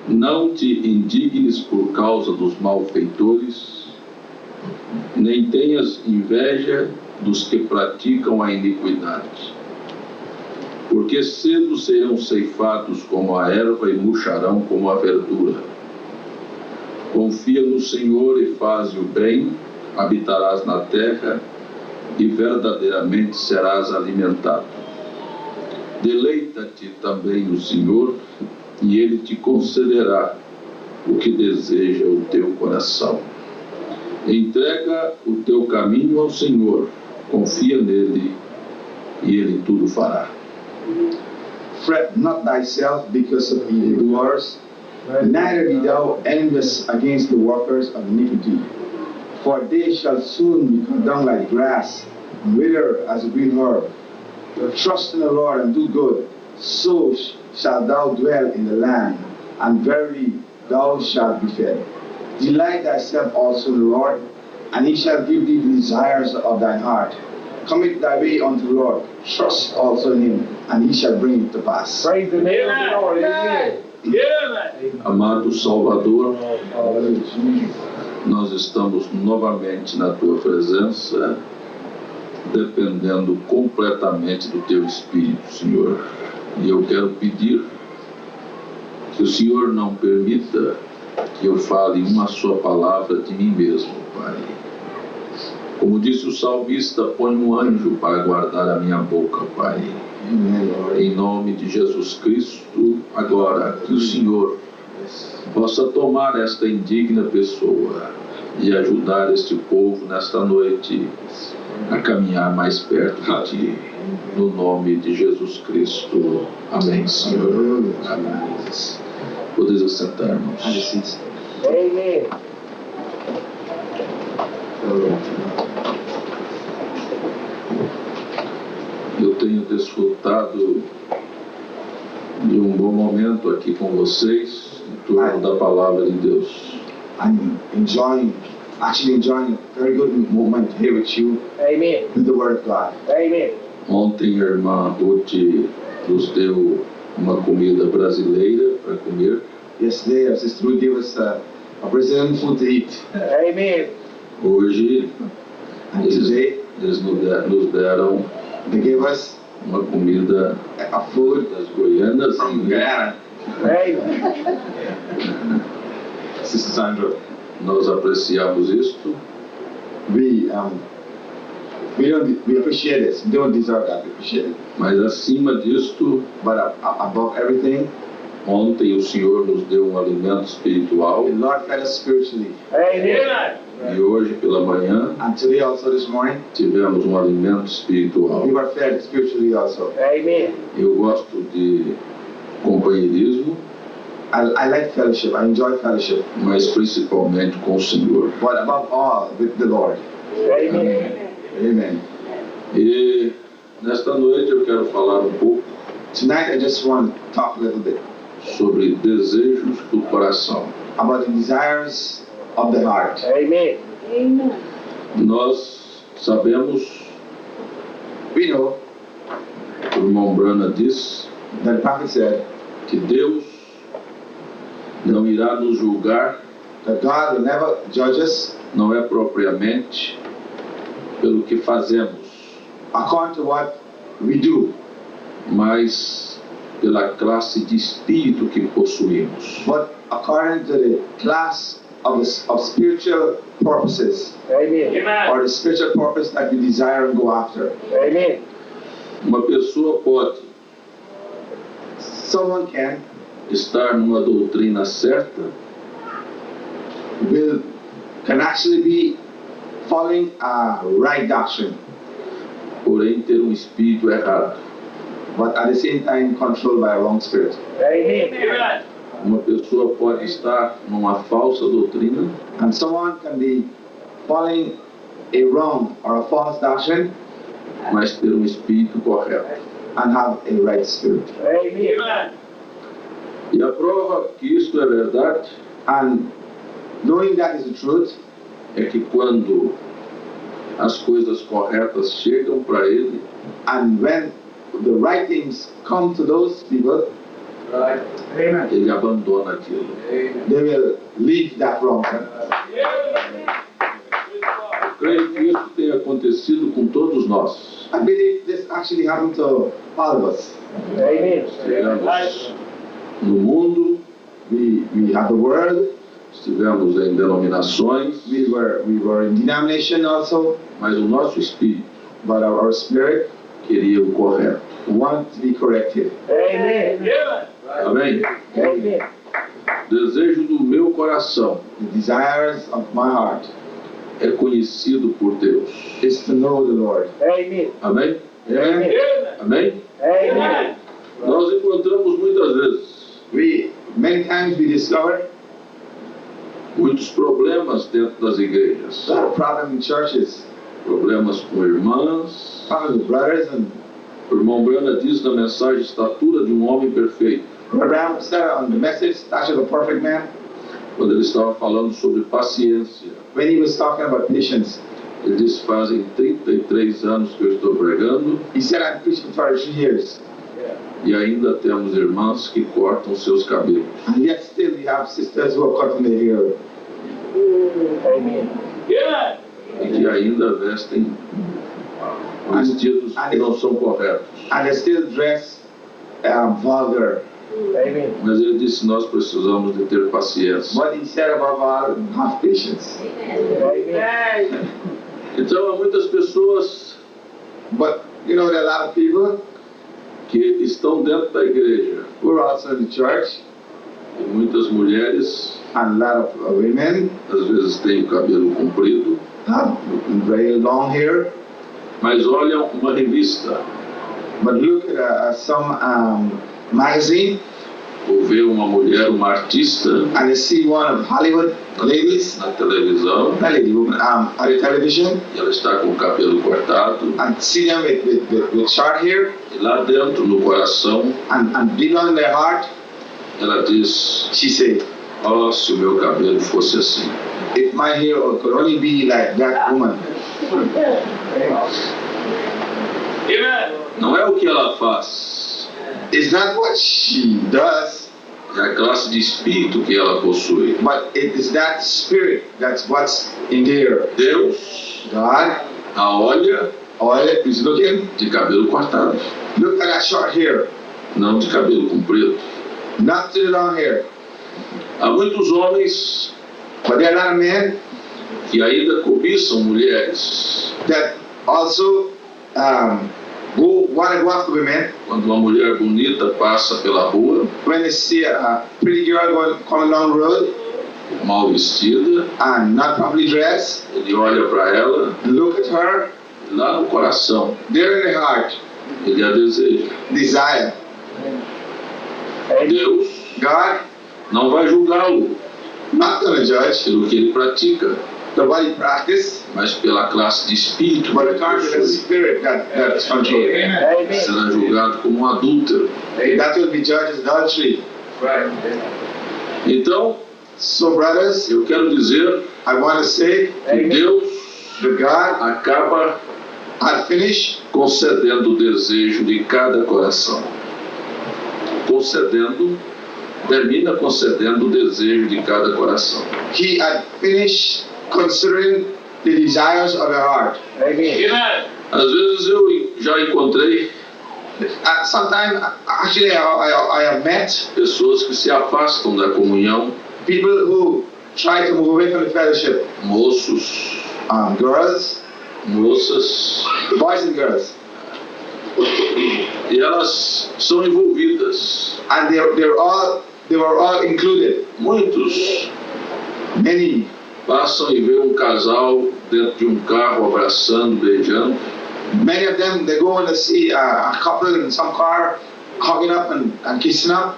Não te indignes por causa dos malfeitores, nem tenhas inveja dos que praticam a iniquidade, porque cedo serão ceifados como a erva e murcharão como a verdura. Confia no Senhor e faze o bem, habitarás na terra e verdadeiramente serás alimentado. Deleita-te também no Senhor e Ele te concederá o que deseja o teu coração. Entrega o teu caminho ao Senhor, confia nele e Ele tudo fará. Fret not thyself because of evildoers, neither be thou envious against the workers of iniquity. For they shall soon become down like grass, and wither as a green herb. Trust in the Lord and do good, so shalt thou dwell in the land, and verily thou shalt be fed. Delight thyself also in the Lord, and he shall give thee the desires of thine heart. Commit thy way unto the Lord, trust also in him, and he shall bring it to pass. Praise the name of the Lord. Amen. Amado Salvador, nós estamos novamente na tua presença, dependendo completamente do teu Espírito, Senhor. E eu quero pedir que o Senhor não permita que eu fale uma só palavra de mim mesmo, Pai. Como disse o salmista, põe um anjo para guardar a minha boca, Pai. Em nome de Jesus Cristo, agora, que o Senhor possa tomar esta indigna pessoa e ajudar este povo nesta noite a caminhar mais perto de Ti. No nome de Jesus Cristo. Amém, Senhor. Amém. Podeis assentar-nos. Amen. Eu tenho desfrutado de um bom momento aqui com vocês, em torno da palavra de Deus. I'm enjoying a very good moment here with you, Amen. with the Word of God. Amen. Ontem a irmã Ruth nos deu uma comida brasileira para comer. Yesterday, our sister Ruth gave us a Brazilian food to eat. Amen. Hoje And today, eles nos deram they gave us uma comida a food das Goianas. from Guyana. Amen. Sister Sandra, Nós apreciamos isto, we appreciate it. We don't deserve that. We appreciate it. mas acima disto, But above everything, ontem o Senhor nos deu um alimento espiritual the Lord fed us spiritually. Amen. e hoje pela manhã And today also, this morning, tivemos um alimento espiritual. we were fed spiritually also. Amen. Eu gosto de companheirismo, I like fellowship. I enjoy fellowship. mas principalmente com o Senhor. But above all, with the Lord. Amen. Amen. E nesta noite eu quero falar um pouco Tonight, I just want to talk a little bit sobre desejos do coração. about the desires of the heart. Amen. Nós sabemos, We know o irmão Brana diz, that the prophet said que Deus não irá nos julgar, that God will never judge us não é propriamente pelo que fazemos, according to what we do, mas pela classe de espírito que possuímos. but according to the class of spiritual purposes, Amen. or the spiritual purpose that we desire and go after. Amen. Uma pessoa pode Someone estar numa doutrina certa, can actually be following a right doctrine, porém ter um espírito errado. but at the same time controlled by a wrong spirit. Amen. Uma pessoa pode estar numa falsa doutrina, And someone can be following a wrong or a false doctrine mas ter um espírito correto. and have a right spirit. Amen. E a prova que isto é verdade And knowing that is the truth, é que quando as coisas corretas chegam para ele, and when the right things come to those people, ele abandona aquilo. They will leave that wrong. Eu creio que isso tem acontecido com todos nós. I believe this actually happened to all of us. Estivemos no mundo, We have the world. estivemos em denominações, We were in denomination also, mas o nosso espírito but our spirit queria o correto. want to be corrected. Amém? Desejo do meu coração The desires of my heart é conhecido por Deus. is to know the Lord. Amém? Amen. Amém? Nós encontramos muitas vezes Many times we discover muitos problemas dentro das igrejas. a lot of problem in churches, Problemas com irmãs. problems with brothers, and O irmão Brana diz na mensagem Estatura de um Homem Perfeito, Abraham said on the message, Stature of a Perfect Man, quando ele estava falando sobre paciência. when he was talking about patience. Ele disse, fazem 33 anos que eu estou pregando He said, I'm preaching for 3 years, e ainda temos irmãs que cortam seus cabelos. and yet still we have sisters who are cutting their hair, E que ainda vestem vestidos que não são corretos. and they still dress vulgar. Mas ele disse, nós precisamos de ter paciência. But he said above all, have patience. Então há muitas pessoas But you know, there are a lot of people que estão dentro da igreja. who are also in the church, E muitas mulheres, and a lot of women às vezes têm o cabelo comprido, have very long hair. mas olham uma revista But look at some magazine, ou vê uma mulher, uma artista and they see one of Hollywood ladies, na televisão, not lady, woman, on the television, e ela está com o cabelo cortado, and see them with short hair, e lá dentro, no coração, and deep down in their heart, ela diz, she say, oh, se o meu cabelo fosse assim. if my hair could only be like that woman. Não é o que ela faz, It's not what she does, é a classe de espírito que ela possui. but it is that spirit that's what's in there. Deus God, a olha all it is looking, de cabelo cortado, look at that short hair, não de cabelo comprido. not to the long hair. Há muitos homens But there are a lot of men que ainda cobiçam mulheres. that also want to go after women. Quando uma mulher bonita passa pela rua, When they see a pretty girl coming down the road mal vestida, and not properly dressed, ele olha para ela, look at her, e lá no coração, there in the heart, ele a deseja. desire. Deus God, não vai julgá-lo not going to judge pelo que ele pratica, the body practice, mas pela classe de espírito but que ele according to the possui. spirit that's controlling. Será julgado como um adúltero. That will be judged as adultery. Então, So, brothers, eu quero dizer I want to say que Deus that God acaba had finished concedendo o desejo de cada coração. Termina concedendo o desejo de cada coração. He had finished considering the desires of the heart. Às vezes eu já encontrei Sometimes, actually, I have met pessoas que se afastam da comunhão, people who try to move away from the fellowship. moços, Girls, moças, boys and girls, e elas são envolvidas. and they were all included. Muitos Many passam e vêem um casal dentro de um carro abraçando, beijando, Many of them, they go and see a couple in some car hugging up and kissing up,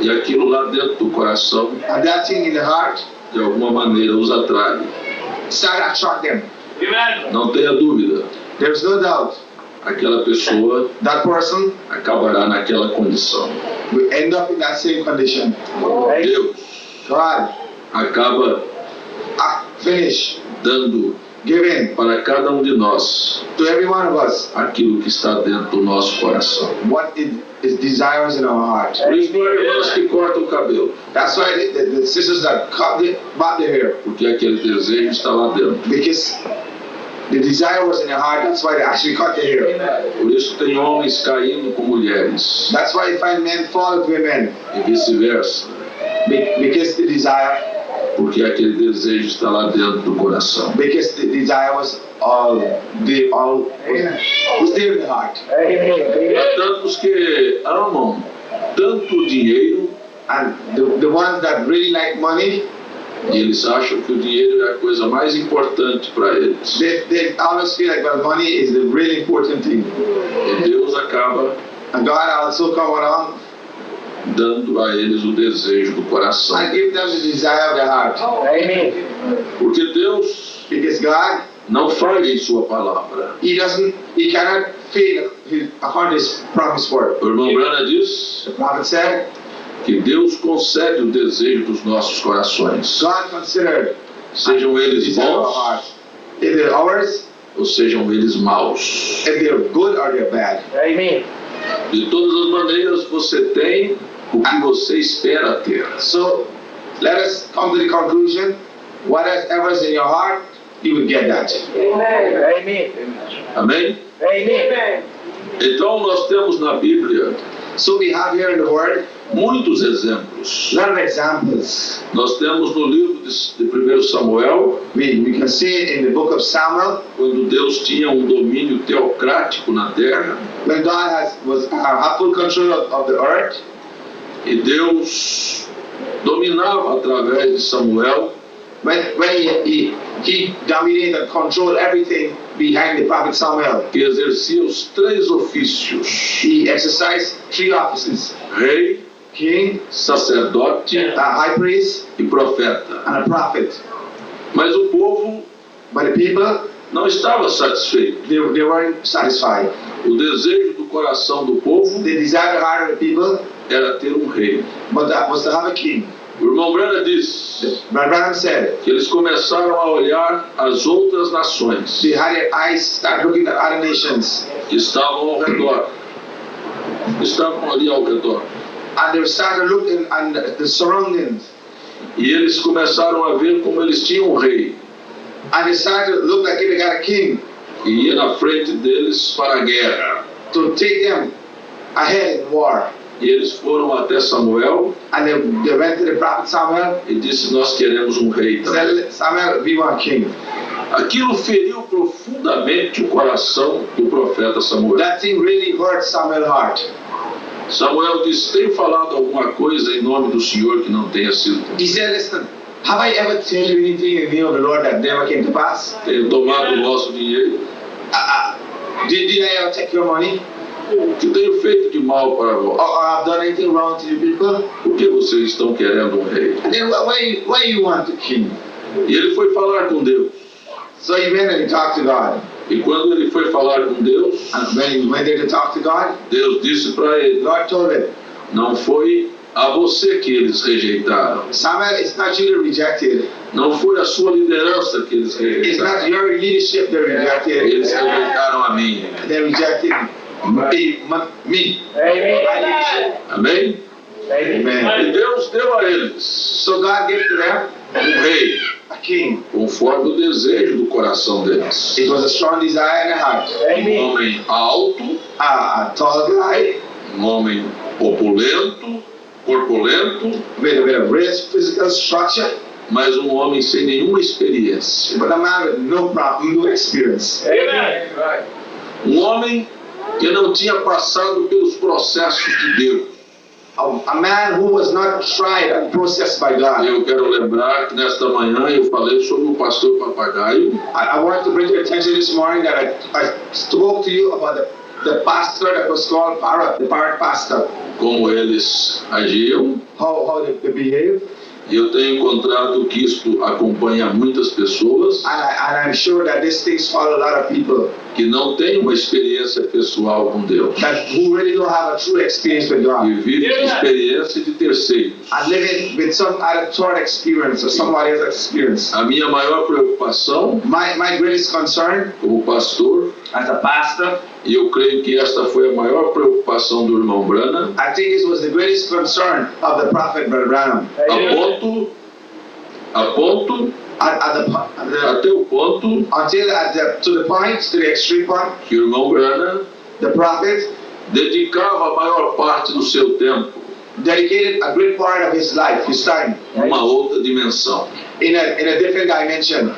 e aquilo lá dentro do coração, and that thing in the heart de alguma maneira, os atrai. start to attract them. Não tenha dúvida, There's no doubt aquela pessoa that person acabará naquela condição. will end up in that same condition. Deus God, acaba finish dando giving para cada um de nós to every one of us aquilo que está dentro do nosso coração. what is is desires in our heart. Por isso não há irmãs que cortam o cabelo, That's why the sisters that cut back their hair, porque aquele desejo está lá dentro. because the desire was in their heart. That's why they actually cut their hair. Por isso tem homens caindo com mulheres That's why you find men fall with women, e vice-versa, because the desire, porque aquele desejo está lá dentro do coração. because the desire was was there in the heart. Há tantos que amam tanto dinheiro And the ones that really like money, e eles acham que o dinheiro é a coisa mais importante para eles. they always feel like, well, money is the really important thing. E Deus acaba And God also come along dando a eles o desejo do coração. and give them the desire of their heart. Porque Deus Because God, não falha em sua palavra. He cannot fail upon His promised word. O irmão Branham diz The prophet said, que Deus concede o desejo dos nossos corações, God considered sejam the eles desire of our heart. bons If they're ours, ou sejam eles maus. if they're good or they're bad. De todas as maneiras, você tem o que você espera ter. So let us come to the conclusion, whatever is in your heart, you will get that. Amém? Então nós temos na Bíblia So we have here in the word muitos exemplos. a lot of examples. Nós temos no livro de 1 Samuel, We can see in the book of Samuel, quando Deus tinha um domínio teocrático na terra, when God had full control of the earth, e Deus dominava através de Samuel when he dominated and controlled everything behind the prophet Samuel. que exercia os três ofícios: He exercised three offices: rei, king, sacerdote a high priest, e profeta. and a prophet. Mas o povo But the people, não estava satisfeito. they weren't satisfied. O desejo do coração do povo The desire of the heart of the people, era ter um rei. but that was to have a king. O irmão Branham diz But Branham said, que eles começaram a olhar as outras nações they had their eyes start looking at other nations, que estavam ao redor. Estavam ali ao redor. and they started looking at the surroundings, E eles começaram a ver como eles tinham um rei. and they started to look like they got a king E ia na frente deles para a guerra. to take them ahead in war. E eles foram até Samuel And they went to the prophet Samuel, e disse: nós queremos um rei também. said, Samuel, we want a king. Aquilo feriu profundamente o coração do profeta Samuel. That thing really hurt Samuel's heart. Samuel disse: tem falado alguma coisa em nome do Senhor que não tenha sido? He said, listen, have I ever told you anything in the name of the Lord that never came to pass? Tenho tomado o nosso dinheiro? Did I ever take your money? O que tenho feito de mal para vós? Or have done anything wrong to you people? Por que vocês estão querendo um rei? And then why you want a king? E ele foi falar com Deus. So he went and he talked to God. E quando ele foi falar com Deus, And when he went there to talk to God, Deus disse para ele: the Lord told him, não foi a você que eles rejeitaram. Samuel, it's not you that rejected. Não foi a sua liderança que eles It's rejeitaram. not your leadership that rejected. Eles rejeitaram a mim. They rejected me. Amém? Amen. E Deus deu a eles So God gave to them um rei, a king. conforme o desejo do coração deles. It was a strong desire in their heart. Um homem alto, A tall guy um homem opulento, corpulento, with a raised physical structure, mas um homem sem nenhuma experiência. but a man with no problem, no experience. Um homem que não tinha passado pelos processos de Deus. A man who was not tried and processed by God. Eu quero lembrar que nesta manhã eu falei sobre o pastor Papagaio, I want to bring to your attention this morning that I spoke to you about the pastor that was called the parrot pastor, como eles agiam. how they behave. E eu tenho encontrado que isto acompanha muitas pessoas And I'm sure that these things follow a lot of people que não têm uma experiência pessoal com Deus who really don't have a true experience with e God vivem de experiência de terceiros. and living with some other third experience or somebody else's experience. A minha maior preocupação My greatest concern como pastor as a pastor E eu creio que esta foi a maior preocupação do irmão Branham, I think this was the greatest concern of the prophet Brother Branham. a ponto até o ponto To the point, to the extreme point, que o irmão Branham the prophet dedicava a maior parte do seu tempo dedicated a great part of his life, his time, numa outra dimensão, in a different dimension,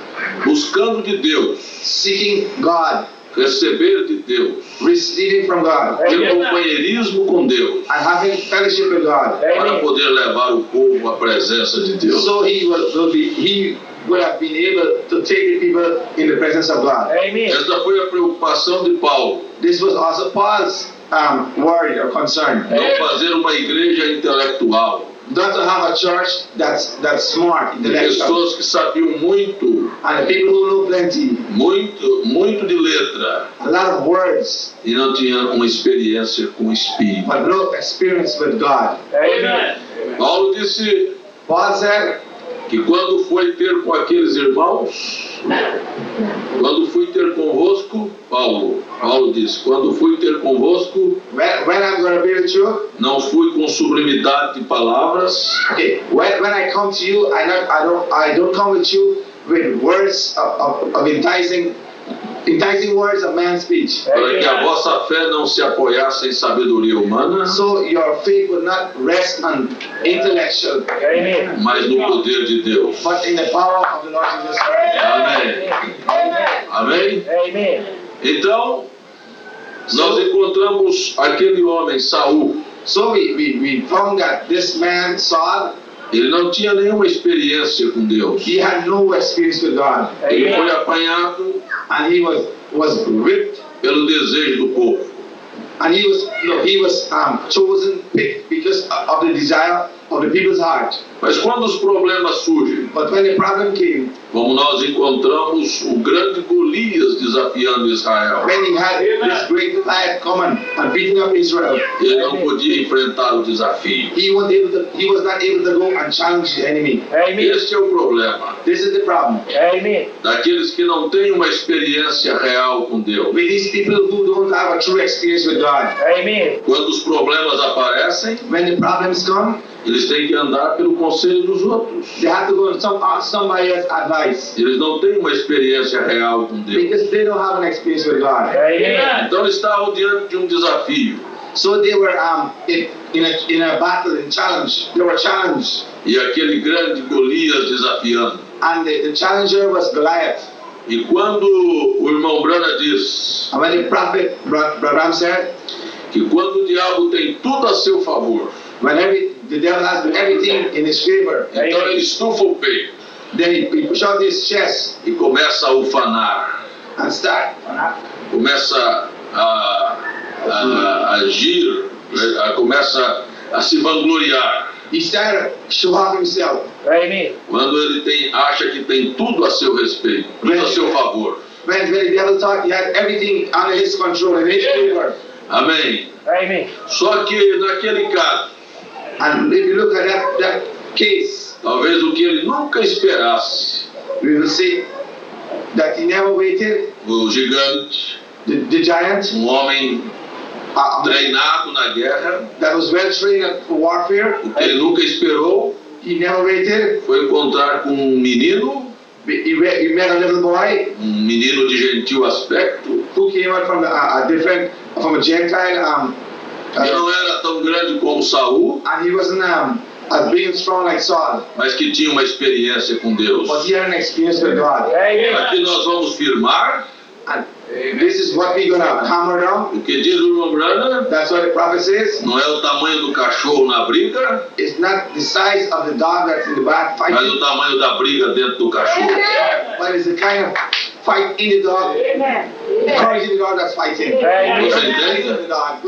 buscando de Deus, seeking God, receber de Deus, receiving from God, ter companheirismo com Deus, and having fellowship with God, para poder levar o povo à presença de Deus. so he would have been able to take the people in the presence of God. Amen. Esta foi a preocupação de Paulo, This was also Paul's worry or concern, não fazer uma igreja intelectual, not to have a church that's smart, de intellectual, pessoas que sabiam muito, and the people who know plenty, muito de letra, a lot of words, e não tinham uma experiência com o Espírito. but no experience with God. Amen. Paulo disse Paul said, que quando foi ter com aqueles irmãos, quando fui ter convosco, Paulo disse, quando fui ter convosco, when I'm going to be with you, não fui com sublimidade de palavras, okay, when I come to you, I don't come with you with words of enticing words of man's speech. para que a vossa fé não se apoiasse em sabedoria humana, So your faith will not rest on intellectual, Amen. mas no poder de Deus. but in the power of the Lord Jesus Christ. Amém. Amém? Amen. Então, nós encontramos aquele homem, Saul. So we found that this man, Saul, Ele não tinha nenhuma experiência com Deus. he had no experience with God, Ele foi apanhado and he was whipped, pelo desejo do povo. and he was chosen, picked because of the desire of the people's heart. Mas quando os problemas surgem, But when the problem came, como nós encontramos o grande Golias desafiando Israel, when he had this great Goliath coming and beating up Israel, ele não podia enfrentar o desafio. he was not able to go and challenge the enemy. Amen. Este é o problema This is the problem Amen. daqueles que não têm uma experiência real com Deus. with these people who don't have a true experience with God. Amen. Quando os problemas aparecem, When the problems come, eles têm que andar pelo conselho dos outros. they have to go on somebody else's advice Eles não têm uma experiência real com Deus. because they don't have an experience with God. Amen. Então eles estavam diante de um desafio. So they were in a battle, in challenge. They were challenged, E aquele grande Golias desafiando. and the challenger was Goliath. E quando o irmão Branham diz And when the prophet Branham said, que quando o diabo tem tudo a seu favor, when the devil has everything in his favor, então ele estufa o peito then he push out his chest e começa a ufanar, and start. começa a agir, começa a se vangloriar. He started to show off himself. Amen. Quando ele acha que tem tudo a seu respeito, tudo a seu favor. When the devil thought he had everything under his control and his favor. Amém. Amen. Só que naquele caso, And if you look at that case, talvez o que ele nunca esperasse, we will see that he never waited. o gigante, The giant homem treinado na guerra, that was well trained for warfare, o que ele nunca esperou he never waited. foi encontrar com um menino, He met a little boy menino de gentil aspecto, who came out from from a Gentile, que não era tão grande como Saul, and he wasn't as big and strong like Saul, mas que tinha uma experiência com Deus. but he had an experience with God. Amen. Aqui nós vamos firmar And this is what we're gonna hammer down. o que diz o irmão Branham, That's what the prophet says. não é o tamanho do cachorro na briga, It's not the size of the dog that's in the back mas fighting, o tamanho da briga dentro do cachorro. but it's the kind of fight in the dog, courage in the dog that's fighting. Amen. Você entende? The dog,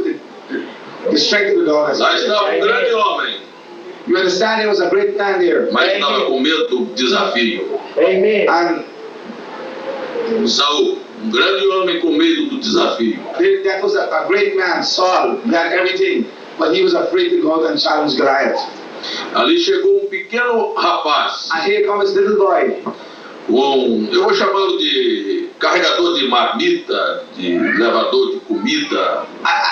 the strength of the dog that's Lá fighting. estava um grande homem, You understand? There was a great man there, mas estava com medo do desafio. Amen. and Saul, um grande homem com medo do desafio. that was a great man, Saul. He had everything, but he was afraid to go out and challenge Goliath. Ali chegou um pequeno rapaz, And here comes this little boy. eu vou chamá-lo de carregador de marmita, de levador de comida.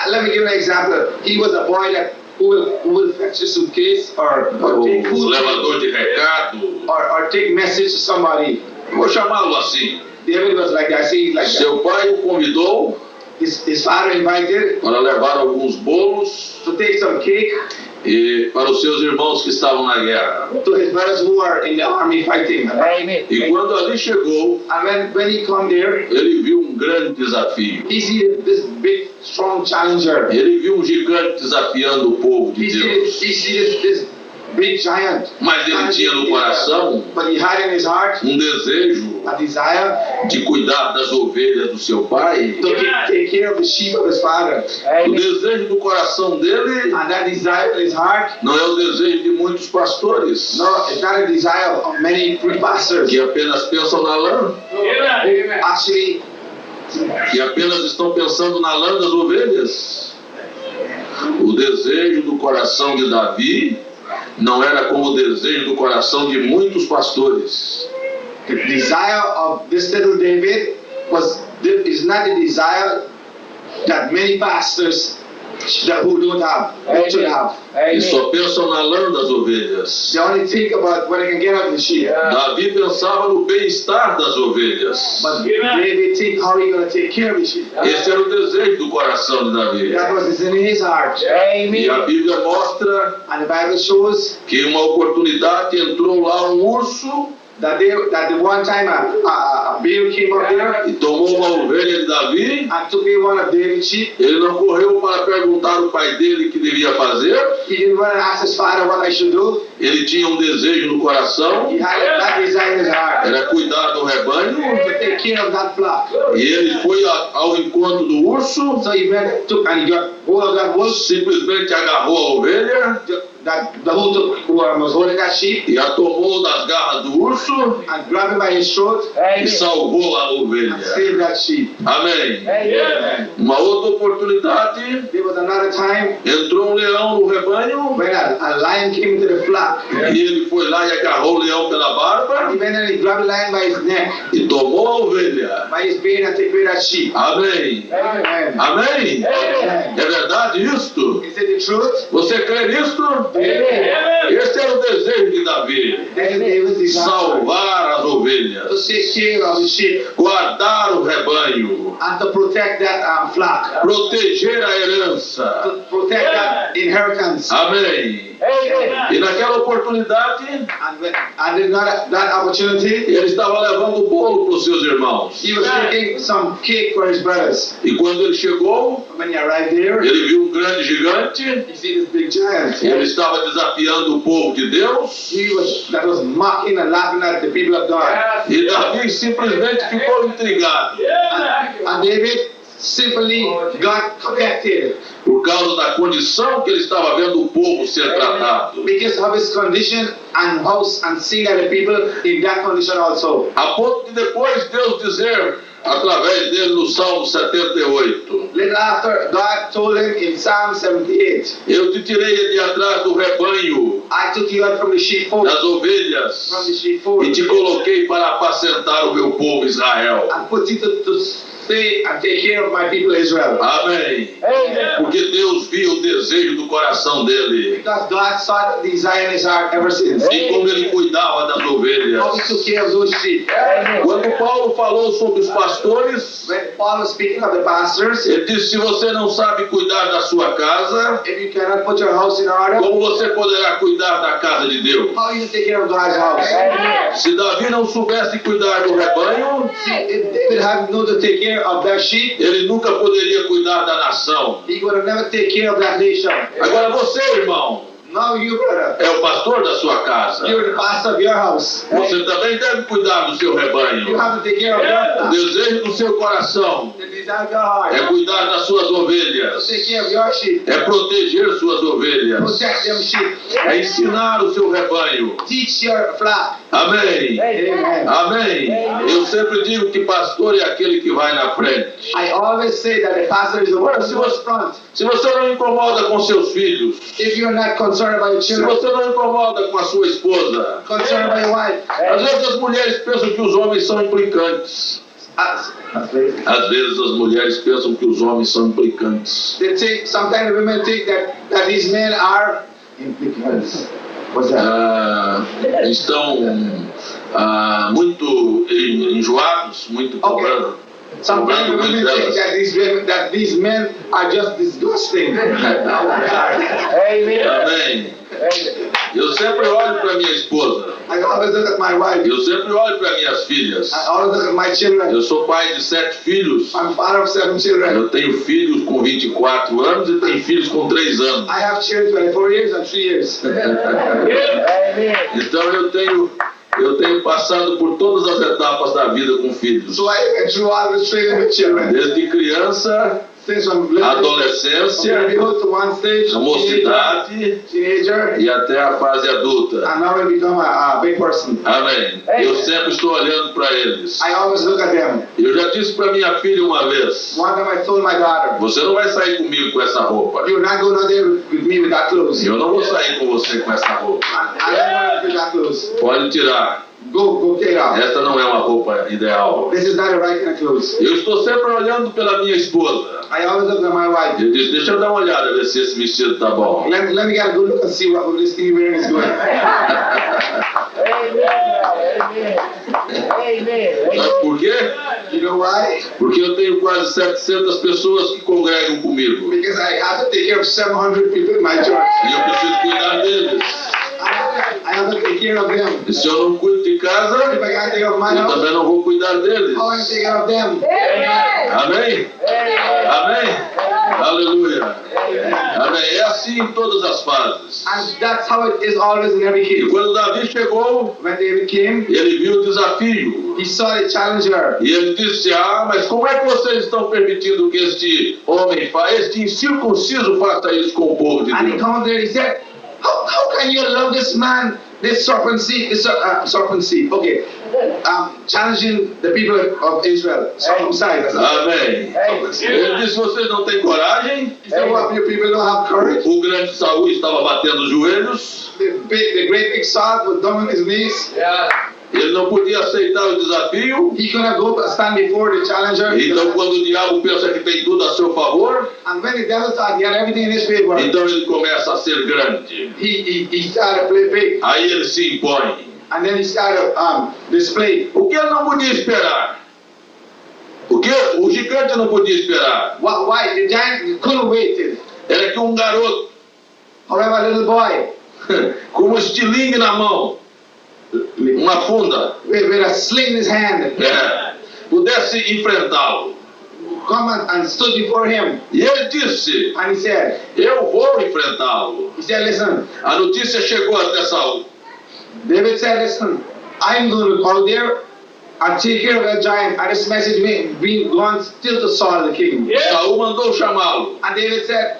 Let me give you an example. He was a boy that who will fetch a suitcase or take O food levador de recado. or take message to somebody. Vou chamá-lo assim. David was like that. See, like that. Seu pai o convidou His father invited para levar alguns bolos to take some cake e para os seus irmãos que estavam na guerra. to his brothers who are in the army fighting. Amen. E quando ali chegou, And when he come there, ele viu um grande desafio. he see this big, strong challenger. Ele viu um gigante desafiando o povo de He Deus. see this big giant. Mas ele tinha no coração But he had in his heart um desejo a desire de cuidar das ovelhas do seu pai. to take care of the sheep of his father. O Amen. desejo do coração dele And that desire in his heart, não é o desejo de muitos pastores no, it's not a desire of many pastors. que apenas pensam na lã, Amen. Actually, que apenas estão pensando na lã das ovelhas. O desejo do coração de Davi não era como o desejo do coração de muitos pastores. the desire of this little David is not a desire that many pastors who don't have, should have. E Amen. só pensam na lã das ovelhas. They only think about what they can get out of the sheep. Davi pensava no bem-estar das ovelhas. But David think how he gonna take care of the sheep. Esse era o desejo do coração de Davi. That was in his heart. E a Amen. Bíblia mostra And the Bible shows que uma oportunidade entrou lá um urso that the one time a bear came up there e tomou uma ovelha de Davi. and took away one of David's sheep. Ele não correu para perguntar ao pai dele o que devia fazer. He didn't run and ask his father what I should do. Ele tinha um desejo no coração, He had that desire in his heart era cuidar do rebanho. to take care of that flock. E ele foi ao encontro do urso, So he went, took, and he got hold of that wolf, simplesmente agarrou a ovelha the wolf who was holding that sheep, e a tomou das garras do urso and grabbed him by his throat e Amen. salvou a and ovelha. saved that sheep. Amém. Amen. Uma outra oportunidade, There was another time entrou um leão no rebanho when a lion came into the flock. e ele foi lá e agarrou o leão pela barba He went and he grabbed the lion by his neck, e tomou a ovelha. by his beard, and took away that sheep. Amém. Amen. Amém. Amen. É verdade isto? Is it the truth? Você crê nisto? Amen. Esse era o desejo de Davi. This is David's desire Salvar as to ovelhas, take care of the sheep guardar o rebanho, and to protect that flock, proteger a herança. to protect that inheritance. Amém. Amen. E naquela oportunidade, And in that opportunity, ele estava levando bolo para os seus irmãos. he was taking some cake for his brothers. E quando ele chegou, When he arrived there, ele viu um grande gigante. he see this big giant. Ele estava desafiando o povo de Deus. That was mocking and laughing at the people of God. E Davi simplesmente ficou intrigado And David simply got connected por causa da condição que ele estava vendo o povo ser tratado. because of his condition and seeing that the people in that condition also. A ponto de depois Deus dizer, através dele no Salmo 78, Little after, God told him in Psalm 78, eu te tirei de atrás do rebanho, I took you out from the sheepfold, das ovelhas, from the sheepfold, e te coloquei para apacentar o meu povo Israel. and put you to stay and take care of my people Israel. Amém. Amen. Porque Deus viu o desejo do coração dele Because God saw the desire in his heart ever since. e como ele cuidava das ovelhas. How he took care of those sheep. Quando Paulo falou sobre os pastores, When Paul was speaking of the pastors, ele disse: se você não sabe cuidar da sua casa, if you cannot put your house in order, como você poderá cuidar da casa de Deus? how you take care of God's house? Amen. Se Davi não soubesse cuidar do rebanho, If David had known to take care of that sheep, ele nunca poderia cuidar da nação. he would have never taken care of that nation. Agora você, irmão, Now you, brother, é o pastor da sua casa. you're the pastor of your house. Você também deve cuidar do seu You rebanho. have to take care of your O flock. desejo do seu coração The desire of your heart. é cuidar das suas ovelhas, Take care of your sheep. é proteger suas ovelhas, Protect them sheep. é ensinar o seu rebanho. Teach your flock. Amém. Amen. Amém. Eu sempre digo que pastor é aquele que vai na frente. I always say that the pastor is the one who goes front. Se você não incomoda com seus filhos, If you're not concerned about your se children, você não incomoda com a sua esposa, concerned about your wife. às vezes as mulheres pensam que os homens são implicantes. Às vezes as mulheres pensam que os homens são implicantes. They think, sometimes women think that these men are implicants. What's that? Estão muito enjoados, muito cobrando. Sometimes women think that these men are just disgusting. Amen. Amém. Eu sempre olho para minha esposa. I always look at my wife. Eu sempre olho para minhas filhas. I always look at my children. Eu sou pai de 7 filhos. I'm father of 7 children. Eu tenho filhos com 24 anos e tenho filhos com 3 anos. I have children 24 years and 3 years. Amen. Então eu tenho passado por todas as etapas da vida com filhos. So I went through all the training with children. Desde criança, Since from adolescência, babyhood to one stage, a mocidade teenager, e até a fase adulta. and now I become a big person. Amém. Eu sempre estou olhando para eles. I always look at them. Eu já disse para minha filha uma vez: One time I told my daughter, você não vai sair comigo com essa roupa. "You're not going out there with me with that clothes. Eu não vou sair com você com essa roupa. I don't want to with that clothes. Pode tirar. Go take it off. Esta não é uma roupa ideal. This is not the right kind of clothes." Eu estou sempre olhando pela minha esposa. I always look at my wife. Eu disse: deixa eu dar uma olhada, ver se esse vestido tá bom. Let me get a good look and see what this thing you're wearing is good. Amen. Sabe por quê? You know why? Porque eu tenho quase 700 pessoas que congregam comigo. Because I have to take care of 700 people in my church. E eu preciso cuidar deles. I have to take care of them. E se eu não cuido de casa, If I can't take care of my eu house, também não vou cuidar deles. how am I take care of them? Amém? Amém? Aleluia. Amém. É assim em todas as fases. And that's how it is always in every E case. quando Davi chegou, When David came, ele viu o desafio. he saw the challenger. E ele disse: mas como é que vocês estão permitindo que este homem, este incircunciso, faça isso com o povo de And he Deus? come there, he said, how can you love this man, this serpent seed, okay, challenging the people of Israel, circumcised. Amém. Ele disse: vocês não têm coragem? He said, what, you people don't have courage? O grande Saul estava batendo os joelhos. The great big Saul was down on his knees. Ele não podia aceitar o desafio. He couldn't go stand before the challenger. Então, quando o diabo pensa que tem tudo a seu favor, And when the devil thought he had everything in his favor, então ele começa a ser grande. he started to play big. Aí ele se impõe. And then he started display. O que ele não podia esperar? O que o gigante não podia esperar? Why? The giant couldn't wait. Era que um garoto However, a little boy com um estilingue na mão, uma funda, with a sling in his hand pudesse enfrentá-lo. come and stood before him. E ele disse: And he said, eu vou enfrentá-lo. listen, A notícia chegou até Saul. David said, listen, I'm going to go there and take care of that giant. And this message being gone still to Saul the king. Saul mandou chamá-lo. And David said,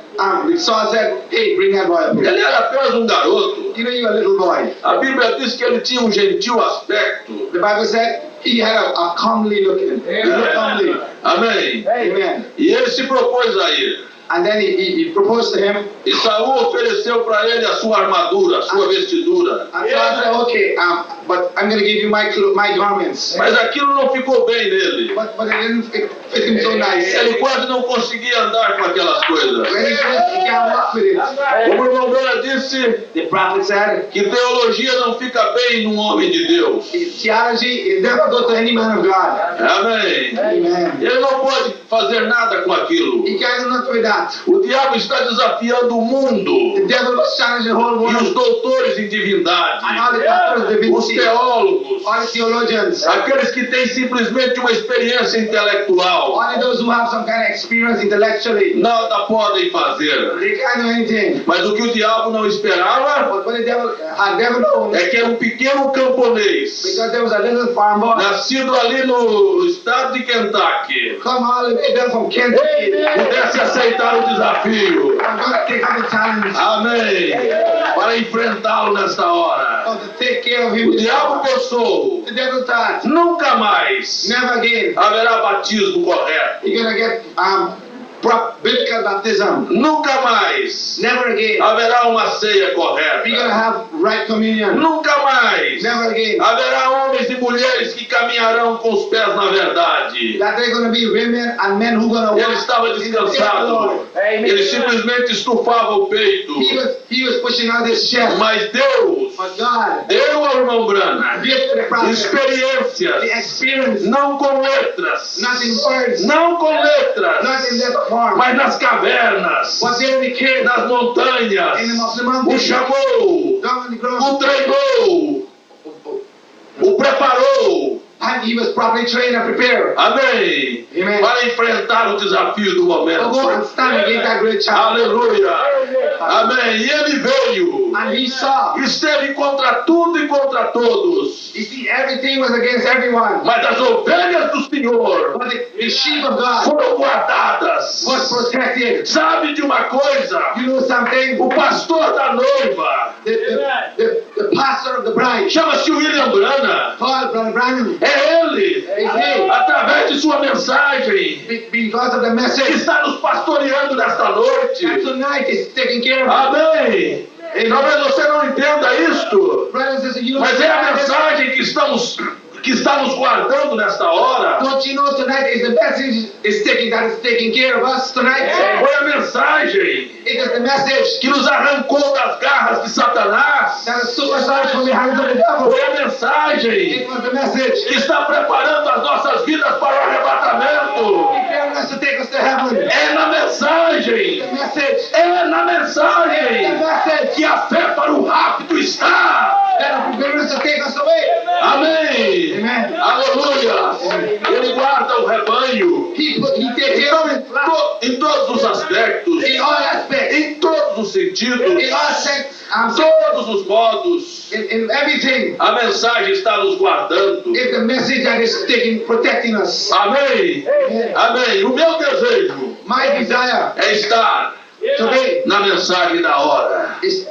Saul said, hey, bring that boy up here. Ele era apenas um garoto. You know, you're a little boy. A Bíblia diz que ele tinha um gentil aspecto. The Bible said he had a comely looking. He looked comely. Amém. Amen. E ele se propôs a ir. And then he proposed to him. E Saul ofereceu para ele a sua armadura, a sua vestidura. And Saul said, okay, but I'm going to give you my garments. Mas aquilo não ficou bem nele. But it didn't fit him so nice. Ele quase não conseguia andar com aquelas coisas. When he said he can't walk with it. Como o irmão Dora disse, The prophet said, que teologia não fica bem num homem de Deus. theology is never go to any man of God. Amém. Amen. Ele não pode fazer nada com aquilo. He can't do nothing with that. O diabo está desafiando o mundo. The devil was challenging the whole E os world. doutores em divindade, And all the doctors of os divinity, teólogos, all the theologians, aqueles que têm simplesmente uma experiência intelectual, only those who have some kind of experience intellectually, nada podem fazer. they can't do anything. Mas o que o diabo não esperava But when the devil had never known, é que um pequeno camponês, because there was a little farm boy, nascido ali no estado de Kentucky, come all the way down from Kentucky, pudesse aceitar o desafio. I'm going to take up the challenge. Amém. Para enfrentá-lo nesta hora. To take care of him. O diabo pensou: The devil thought, nunca mais never again. haverá batismo correto. You're going to get biblical baptism. Nunca mais Never again. haverá uma ceia You're going to correta. have right communion. Nunca mais Never again. haverá homens e mulheres que caminharão com os pés na verdade. That there are going to be women and men who are going to Ele walk estava in the descansado. Amen. Ele simplesmente estufava o peito. He was pushing out his chest. Mas Deus But God, deu ao irmão Branham give the prophet the experiências, experience, não com letras, not in words, não com not in letras, letter form, mas nas cavernas, but there in the cave, nas montanhas. in the O mountain, chamou, down on the ground, o treinou, o preparou. and he was properly trained and prepared. Amém. Amen. Para enfrentar o desafio do So momento. go and stand against that great child. Aleluia. Amém. E ele veio. And he saw, Esteve contra tudo e contra todos. you see, everything was against everyone. Mas as ovelhas do Senhor But the sheep of God foram guardadas. was protected. Sabe de uma coisa? You know something? O pastor da noiva The pastor of the bride, chama-se William Branham. Paul Brother Branham, É ele, Amen. através de sua mensagem, because of the que message está nos pastoreando nesta noite. that tonight is taking care of. Amém. Talvez você não entenda isto, Brothers and sisters, you mas é a know, mensagem que está nos guardando nesta hora. don't you know tonight is the message that is taking care of us tonight? Foi a mensagem It is the message que nos arrancou das garras de Satanás. that is super sorry from the hands of the devil. Foi a mensagem It was the message que está preparando as nossas vidas para o arrebatamento. preparing us to take us to heaven. É na mensagem, The message, é na the mensagem message que a fé para o rápido está. that is preparing us to take us away. Amém. Amen. Aleluia. Ele guarda o rebanho. He takes care of it Em todos os aspectos, in all aspects, em todos os sentidos, in all aspects, todos os modos. in everything. A mensagem está nos guardando. It's the message that is protecting us. Amém. Amém. O meu desejo My desire é estar today na mensagem da hora. is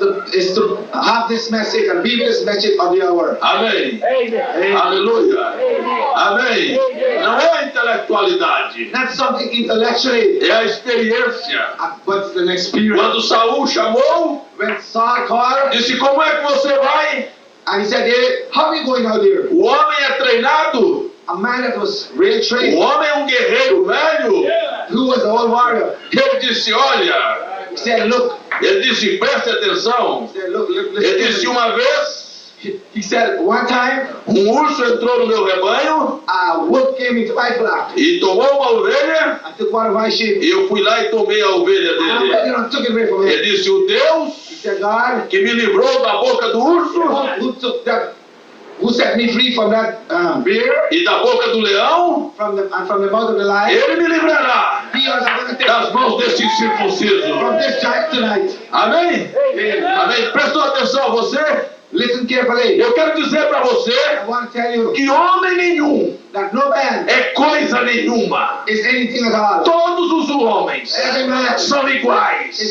to have this message and be this message of the hour. Amém. Amen. Aleluia. Amém. Não é a intelectualidade, Not something intellectually, é a experiência. but an experience. Quando Saul chamou, When Saul called disse: como é que você vai? and he said, hey, how are you going out there? O homem é treinado. A man that was really O trained, homem é um guerreiro velho. who was an old warrior, Ele disse: olha, he said, look, ele disse: preste atenção. he said, look, Ele disse: listen. uma vez, He said, one time, urso entrou no meu rebanho a wolf came into my flock. e tomou uma ovelha. I took one of my sheep. E eu fui lá e tomei a ovelha And I dele. went there and took it away from Ele him. disse: o Deus He said, God, que me livrou da boca do urso who set me free from that bear, e da boca do leão, from the mouth of the lion, ele me livrará he was going to take das mãos desse circunciso. from this giant tonight. Amém? Amém? Prestou atenção você? Listen carefully. Eu quero dizer para você I want to tell you que homem nenhum that no man é coisa nenhuma. is anything at all. Todos os homens Every man são is iguais. the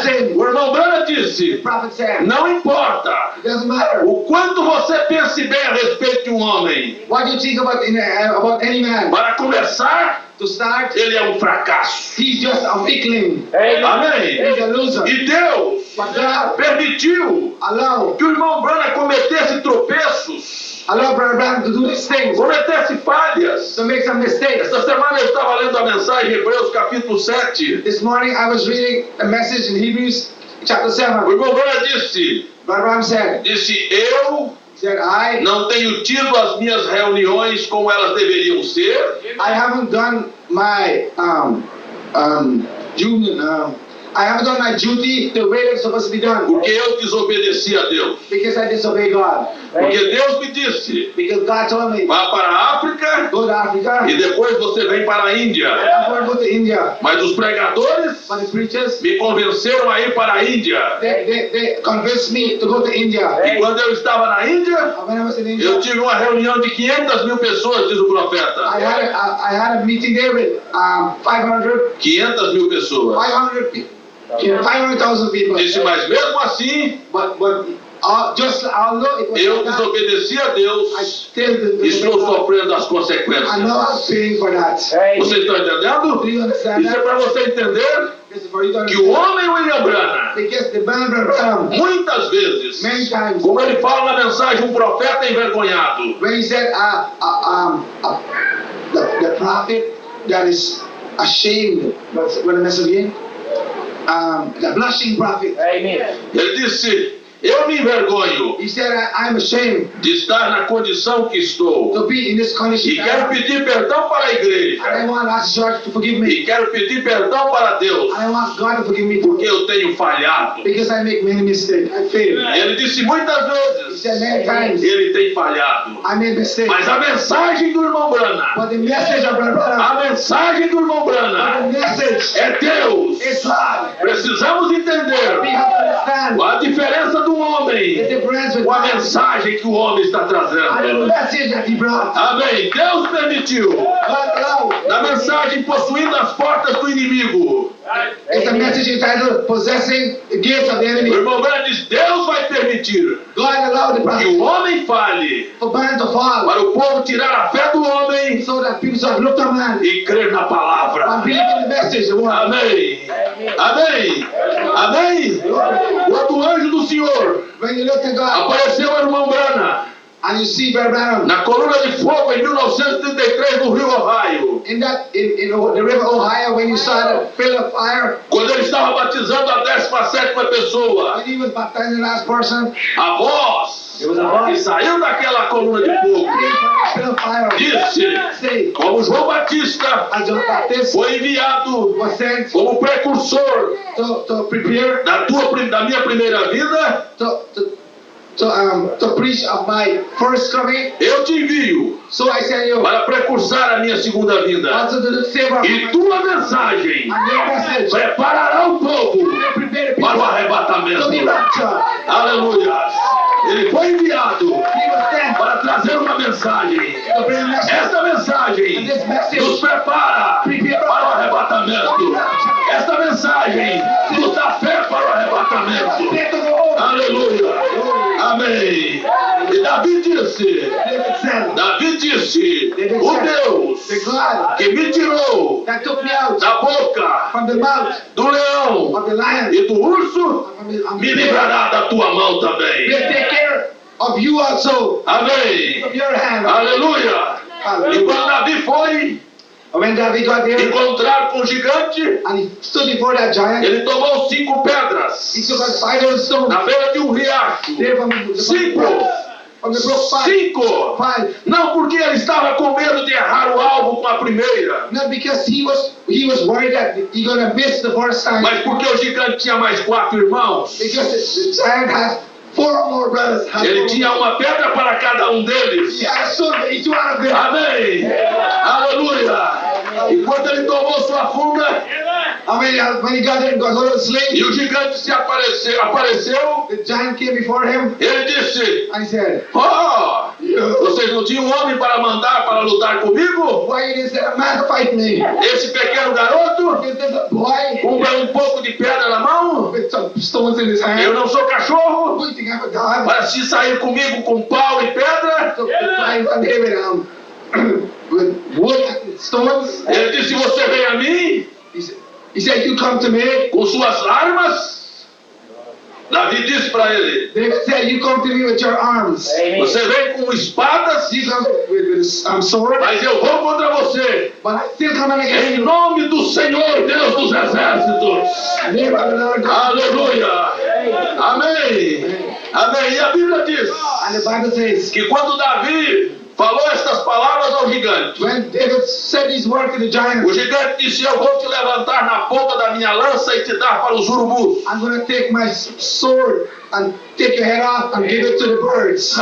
same. O irmão Branham disse: The prophet said, não importa it doesn't matter o quanto você pense bem a respeito de um homem. what you think about any man. Para começar, To start, ele é um fracasso. he's just a weakling. Amém? He's a loser. E Deus But God permitiu allow que o irmão Branham cometesse tropeços, Brother Branham to do these things, cometesse falhas. to make some mistakes. Esta semana eu estava lendo a mensagem em Hebreus capítulo 7. This morning I was reading a message in Hebrews chapter O 7. irmão Branham disse, Brother Branham said, eu I não tenho tido as minhas reuniões como elas deveriam ser, haven't done my duty the way it's supposed to be done porque eu desobedeci a Deus. because I disobey God. Porque Deus me disse, Because God told me, vá para a África go to Africa, e depois você vem para a Índia. I'm going to go to India. Mas os pregadores But the preachers, me convenceram a ir para a Índia. they convinced me to go to India. E quando eu estava na Índia, And when I was in eu India, tive uma reunião de 500.000 pessoas, diz o I profeta. had a meeting there with 500 500.000 pessoas. 500,000 people. Disse, mas mesmo assim, But just although it was eu like that, desobedeci a I Deus still e estou disobeyed God. sofrendo as I consequências. know I'm paying for that. Vocês estão entendendo? Do you understand Isso é that? para você entender This is for you to que o understand. homem William Branham, Because the man Branham, muitas vezes, many times, como ele fala na mensagem, um profeta envergonhado, when he said, the prophet that is ashamed, what the message again? The blushing prophet. Amen. ele disse, eu me envergonho He said, I'm ashamed de estar na condição que estou to be in this condition. e quero pedir perdão para a igreja And I want us church to forgive me. e quero pedir perdão para Deus I want God to forgive me porque too. eu tenho falhado. Because I make many mistakes. I fail. Ele disse muitas He vezes, said many times, ele tem falhado. I made mistakes. Mas a mensagem do irmão Branham, But the message of Brother Branham, a mensagem do irmão Branham the message é Deus. is God. Precisamos We entender have to understand a diferença do the homem difference with com a God mensagem que o homem está and the trazendo. message that he brought. Amém. Deus permitiu. God allowed. Na mensagem possuindo as portas do inimigo. It's a message entitled Possessing the Gates of the O Enemy. irmão Branham diz, Deus vai permitir God allowed the que prophet o homem fale for man to fall para o povo tirar a fé do homem so that people should look to man e crer na and palavra. believe in the message, the word. Amém. Amém. Amém. Quando o anjo do Senhor When you look to God apareceu ao irmão Branham and you see Brother Branham na coluna de fogo em 1933 no Rio Ohio, in the river Ohio, when you saw the field of fire, quando ele estava batizando a 17ª pessoa, when he was baptizing the last person, a voz it was a voice que saiu daquela coluna de fogo came from the field of fire. disse, Say, como João Batista as John Baptist foi enviado was sent como precursor to prepare da minha primeira vida, to preach of my first coming, eu te envio so I send you para precursar a minha segunda vinda. also to the favor of E my tua mensagem and your message. preparará o povo Prepare the para o people to arrebatamento. be raptured. Aleluia. Ele foi enviado He was sent para trazer uma mensagem. to bring a message. Esta mensagem nos prepara para o arrebatamento. Esta mensagem nos dá fé para o arrebatamento. Faith to go over. Aleluia. Amém. E Davi disse, David said, o Deus the God que me tirou that took me out da boca from the mouth do leão of the lion, e do urso, from me the livrará da tua mão will também. take care of you also, Amém. of your hand. Aleluia. E quando Davi foi And when David got there encontrar com o gigante, and he stood before that giant, ele tomou 5 he pedras took out 5 little stones na beira de um riacho. there from the brook 5. 5. 5. Não porque ele estava com medo de errar o alvo com a primeira, Not because he was worried that he gonna miss the first time, mas porque o gigante tinha mais 4 irmãos. because the giant has 4 more brothers. Ele tinha uma pedra para cada um deles. He had a sword for each one of them. Amém. Aleluia. E quando ele tomou sua funda I mean, when he got there and got hold of the e sling, o gigante apareceu, the giant came before him ele disse, and he said, oh, vocês não tinham homem para mandar para lutar comigo? why you didn't send a man to fight me? Esse pequeno garoto Is this a boy com um pouco de pedra na mão? with some stones in his Eu hand? não sou cachorro Who do you think I'm a dog? para se sair comigo com pau e pedra? So try and him with wood and stones. Ele disse, você vem a mim He said, you come to me. com suas armas? Davi disse para ele, David said, you come to me with your arms. Amen. você vem com espadas, You come with a sword, mas eu vou contra você. but I still come against Em you. nome do Senhor, Deus dos Exércitos. Name of the Lord God. Aleluia. Amém. Amém. E a Bíblia diz And the Bible says, que quando Davi falou estas palavras ao gigante, when David said his word to the giant, o gigante disse, eu vou te levantar na ponta da minha lança e te dar para os urubus. I'm going to take my sword and take your head off and give it to the birds.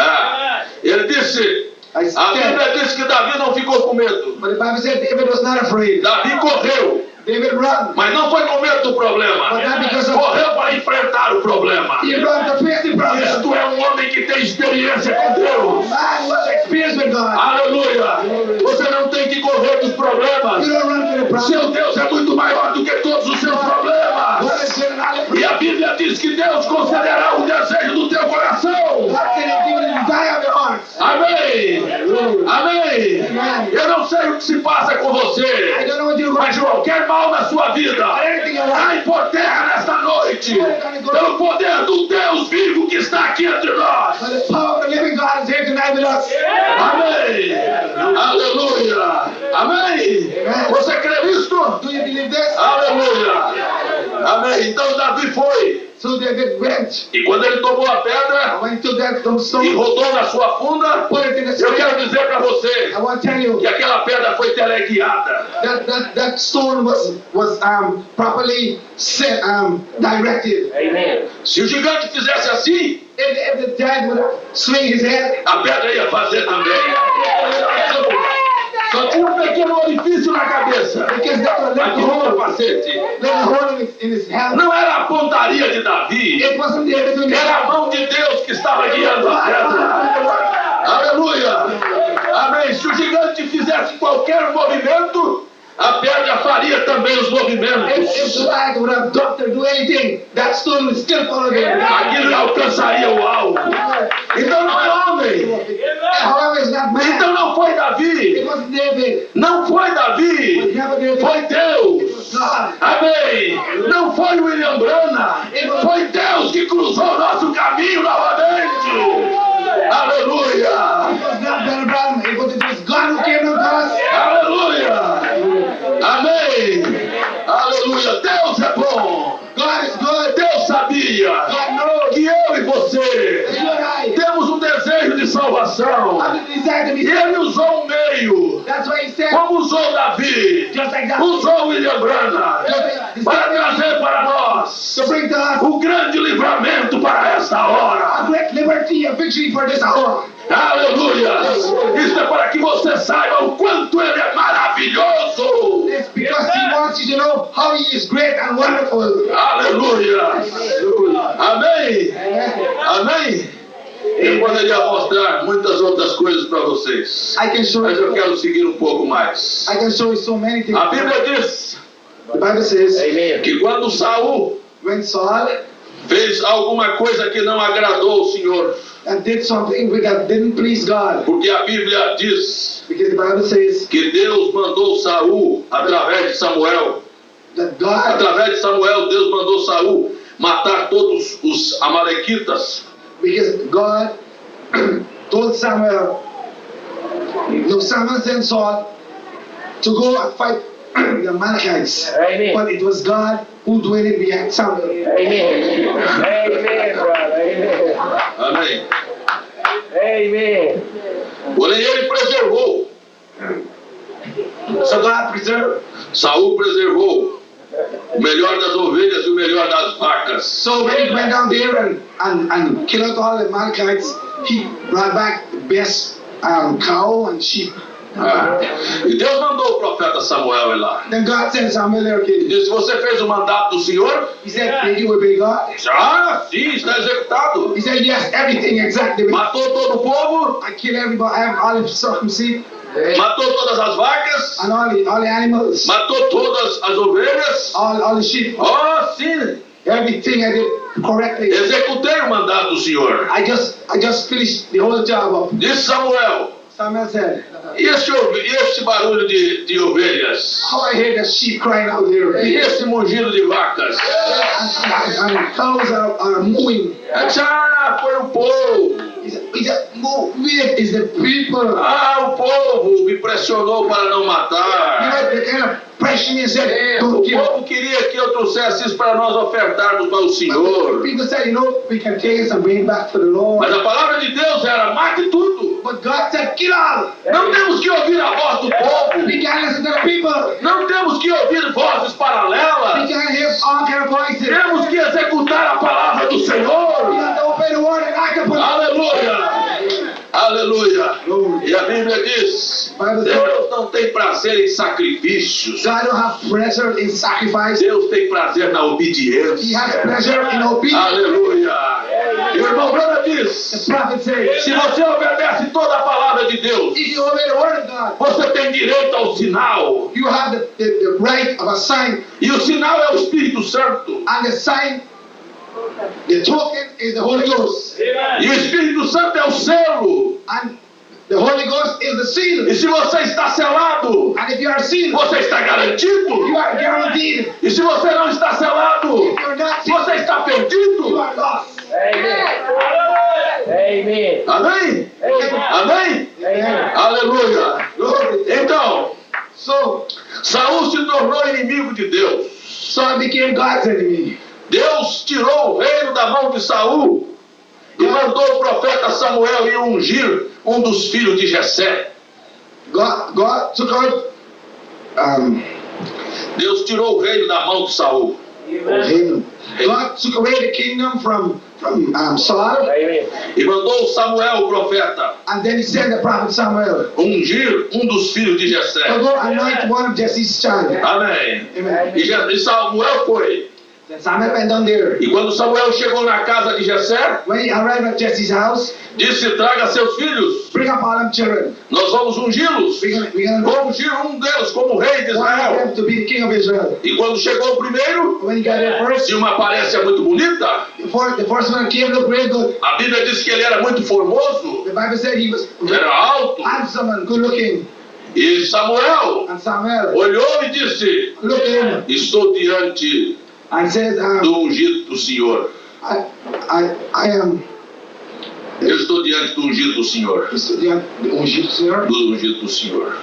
Ele disse, I a said, Bíblia diz que Davi não ficou com medo. but the Bible said David was not afraid. Davi correu, David ran. mas não foi com medo do problema. But not because of Correu para enfrentar o problema. he ran to face the problem. Isto é um homem que tem experiência com Deus. Man was experienced with God. Aleluia. Você não tem que correr dos problemas. You don't run to the problem. Seu Deus é muito maior do que todos os seus problemas. God is greater than all the E a Bíblia diz que Deus concederá o desejo do teu coração. God said he'll give you the desire of your heart. hearts. Amém. Amém. Eu não sei o que se passa com I você, don't know what you're going mas through. qualquer mal na sua vida cai por terra nesta noite, pelo poder do Deus vivo que está aqui entre nós. But the power of the living God is here tonight with us. Amém. Aleluia. Amém. Você crê nisto? Do you believe this? Aleluia. Amém. Então Davi foi. So David went. E quando ele tomou a pedra When he took that e stone, rodou na sua funda, put it in the eu spring. quero dizer para você I want to tell you que aquela pedra foi teleguiada. that stone was properly set, directed. Amen. Se o gigante fizesse assim, If the giant would swing his head, a pedra ia fazer também. Só tinha um pequeno orifício na cabeça, because that was aqui no capacete. the hole in his hand. Não era a pontaria de Davi, It wasn't there between the era a mão de Deus que estava guiando a pedra. Aleluia! Amém! Se o gigante fizesse qualquer movimento, a pedra faria também os If movimentos. the giant would have ducked or do anything, that stone would still follow him. Aquilo alcançaria o alvo. Então não é homem. However, it's not man. Então não foi It Davi. wasn't David. Não foi It was Davi. never David. Foi Deus. God. Amém. Não foi William Brana. Foi Deus que cruzou o nosso caminho novamente. Aleluia. It was not Ben Branham. It was God who came to us. Aleluia. Amém. Aleluia. Deus é bom. God is good. Deus sabia God knows. que eu e você You and I temos um desejo de salvação. have the desire to E be. ele usou um meio, That's why he said, como usou Davi, just like that, usou William Branham, para trazer para nós to bring to us o grande livramento para esta a hora. great liberty and victory for this hour. Aleluia! Isso é para que você saiba o quanto ele é maravilhoso. It's because he wants you to know how he is great and wonderful. Aleluia! Amém! Amém! Eu poderia mostrar muitas outras coisas para vocês, I can show mas eu you. quero seguir um pouco mais. I can show you so many things. A Bíblia diz The Bible says Amen. que quando Saul when Saul fez alguma coisa que não agradou o Senhor, did something that didn't please God, porque a Bíblia diz because the Bible says que Deus mandou Saul através de Samuel. that God, Através de Samuel, Deus mandou Saul matar todos os amalequitas. because God told Samuel, no, Samuel sent Saul to go and fight the Amalekites. Amen. But it was God who doing it behind Samuel. Amen. Amen, brother. Amen. Amém. Amen. Porém, ele preservou. So God preserved. Saul preservou o melhor das ovelhas e o melhor das vacas. So when he went down there and killed out all the Amalekites, he brought back the best cow and sheep. Ah. E Deus mandou o profeta Samuel ir lá. Then God sent Samuel there, E okay. disse: você fez o mandato do Senhor? He said, did you obey God? Ah, sim, está executado. He said, yes, everything exactly. Matou todo o povo, I killed everybody, I have all the circumcision matou todas as vacas, and all the animals, matou todas as ovelhas. all the sheep. Oh, sim, Everything I did correctly. executei o mandato do Senhor. I just finished the whole job up. Disse Samuel: Samuel said, e este barulho de ovelhas? how I hear the sheep crying out there. E esse mugido de vacas? And cows are mooing. Ah, foi o povo. He said, it is the people. Ah, o povo me pressionou para não You matar. know, they kind of pressured me and said, O don't kill. povo queria que eu trouxesse isso para nós ofertarmos para o Senhor. People said, you know, we can take this and bring it back for the Lord. Mas a palavra de Deus era: mate tudo. But God said, kill all. Não temos que ouvir a voz do povo. We can't listen to the people. Não temos que ouvir vozes We paralelas. can't hear all kind of voices. Temos que executar a palavra do We Senhor. have to obey the word and act upon it. Aleluia. Aleluia. Glory. E a Bíblia diz: Bible says, Deus não tem prazer em sacrifícios. God don't have pleasure in sacrifice. Deus tem prazer na He obediência. has pleasure in obedience. Aleluia. E o irmão Brana The diz: prophet says, se você obedece toda a palavra de Deus, if you obey the word of God, você tem direito ao sinal. you have the right of a sign, E o sinal é o Espírito Santo. and the sign The token is the Holy Ghost. E o Espírito Santo é o selo. And the Holy Ghost is the seal. E se você está selado, And if you are sealed, você está garantido. you are guaranteed. E se você não está selado, If you're not sealed, você está you perdido. are lost. Amen. Amém? Amém? Amen. Aleluia. Glory. Então, So Saul se tornou inimigo de Deus. Saul became God's enemy. Deus tirou o reino da mão de Saul e mandou o profeta Samuel ir ungir um dos filhos de Jessé. God took out Deus tirou o reino da mão de Saul. him. God took away the kingdom from Saul, Amen. E mandou Samuel, o profeta, and then he sent the prophet Samuel ungir um dos filhos de to Jessé. go anoint one of Jesse's child. Amém. Amen. E Samuel foi. Then Samuel went down there. E quando Samuel chegou na casa de Jessé, When he arrived at Jesse's house, disse: traga seus filhos, bring up all them children. nós vamos ungí-los. We're gonna Vou ungir um deles como rei de want Israel. them to be the king of Israel. E quando chegou o primeiro, When he got there first, tinha uma aparência muito bonita. the first one came looked real good. A Bíblia diz que ele era muito formoso, The Bible said he was era alto. handsome and good looking. E Samuel And Samuel olhou e disse: looked at him estou diante and said, do ungido do Senhor. I am Eu estou diante do ungido do Senhor. the ungido Senhor. Do ungido do Senhor.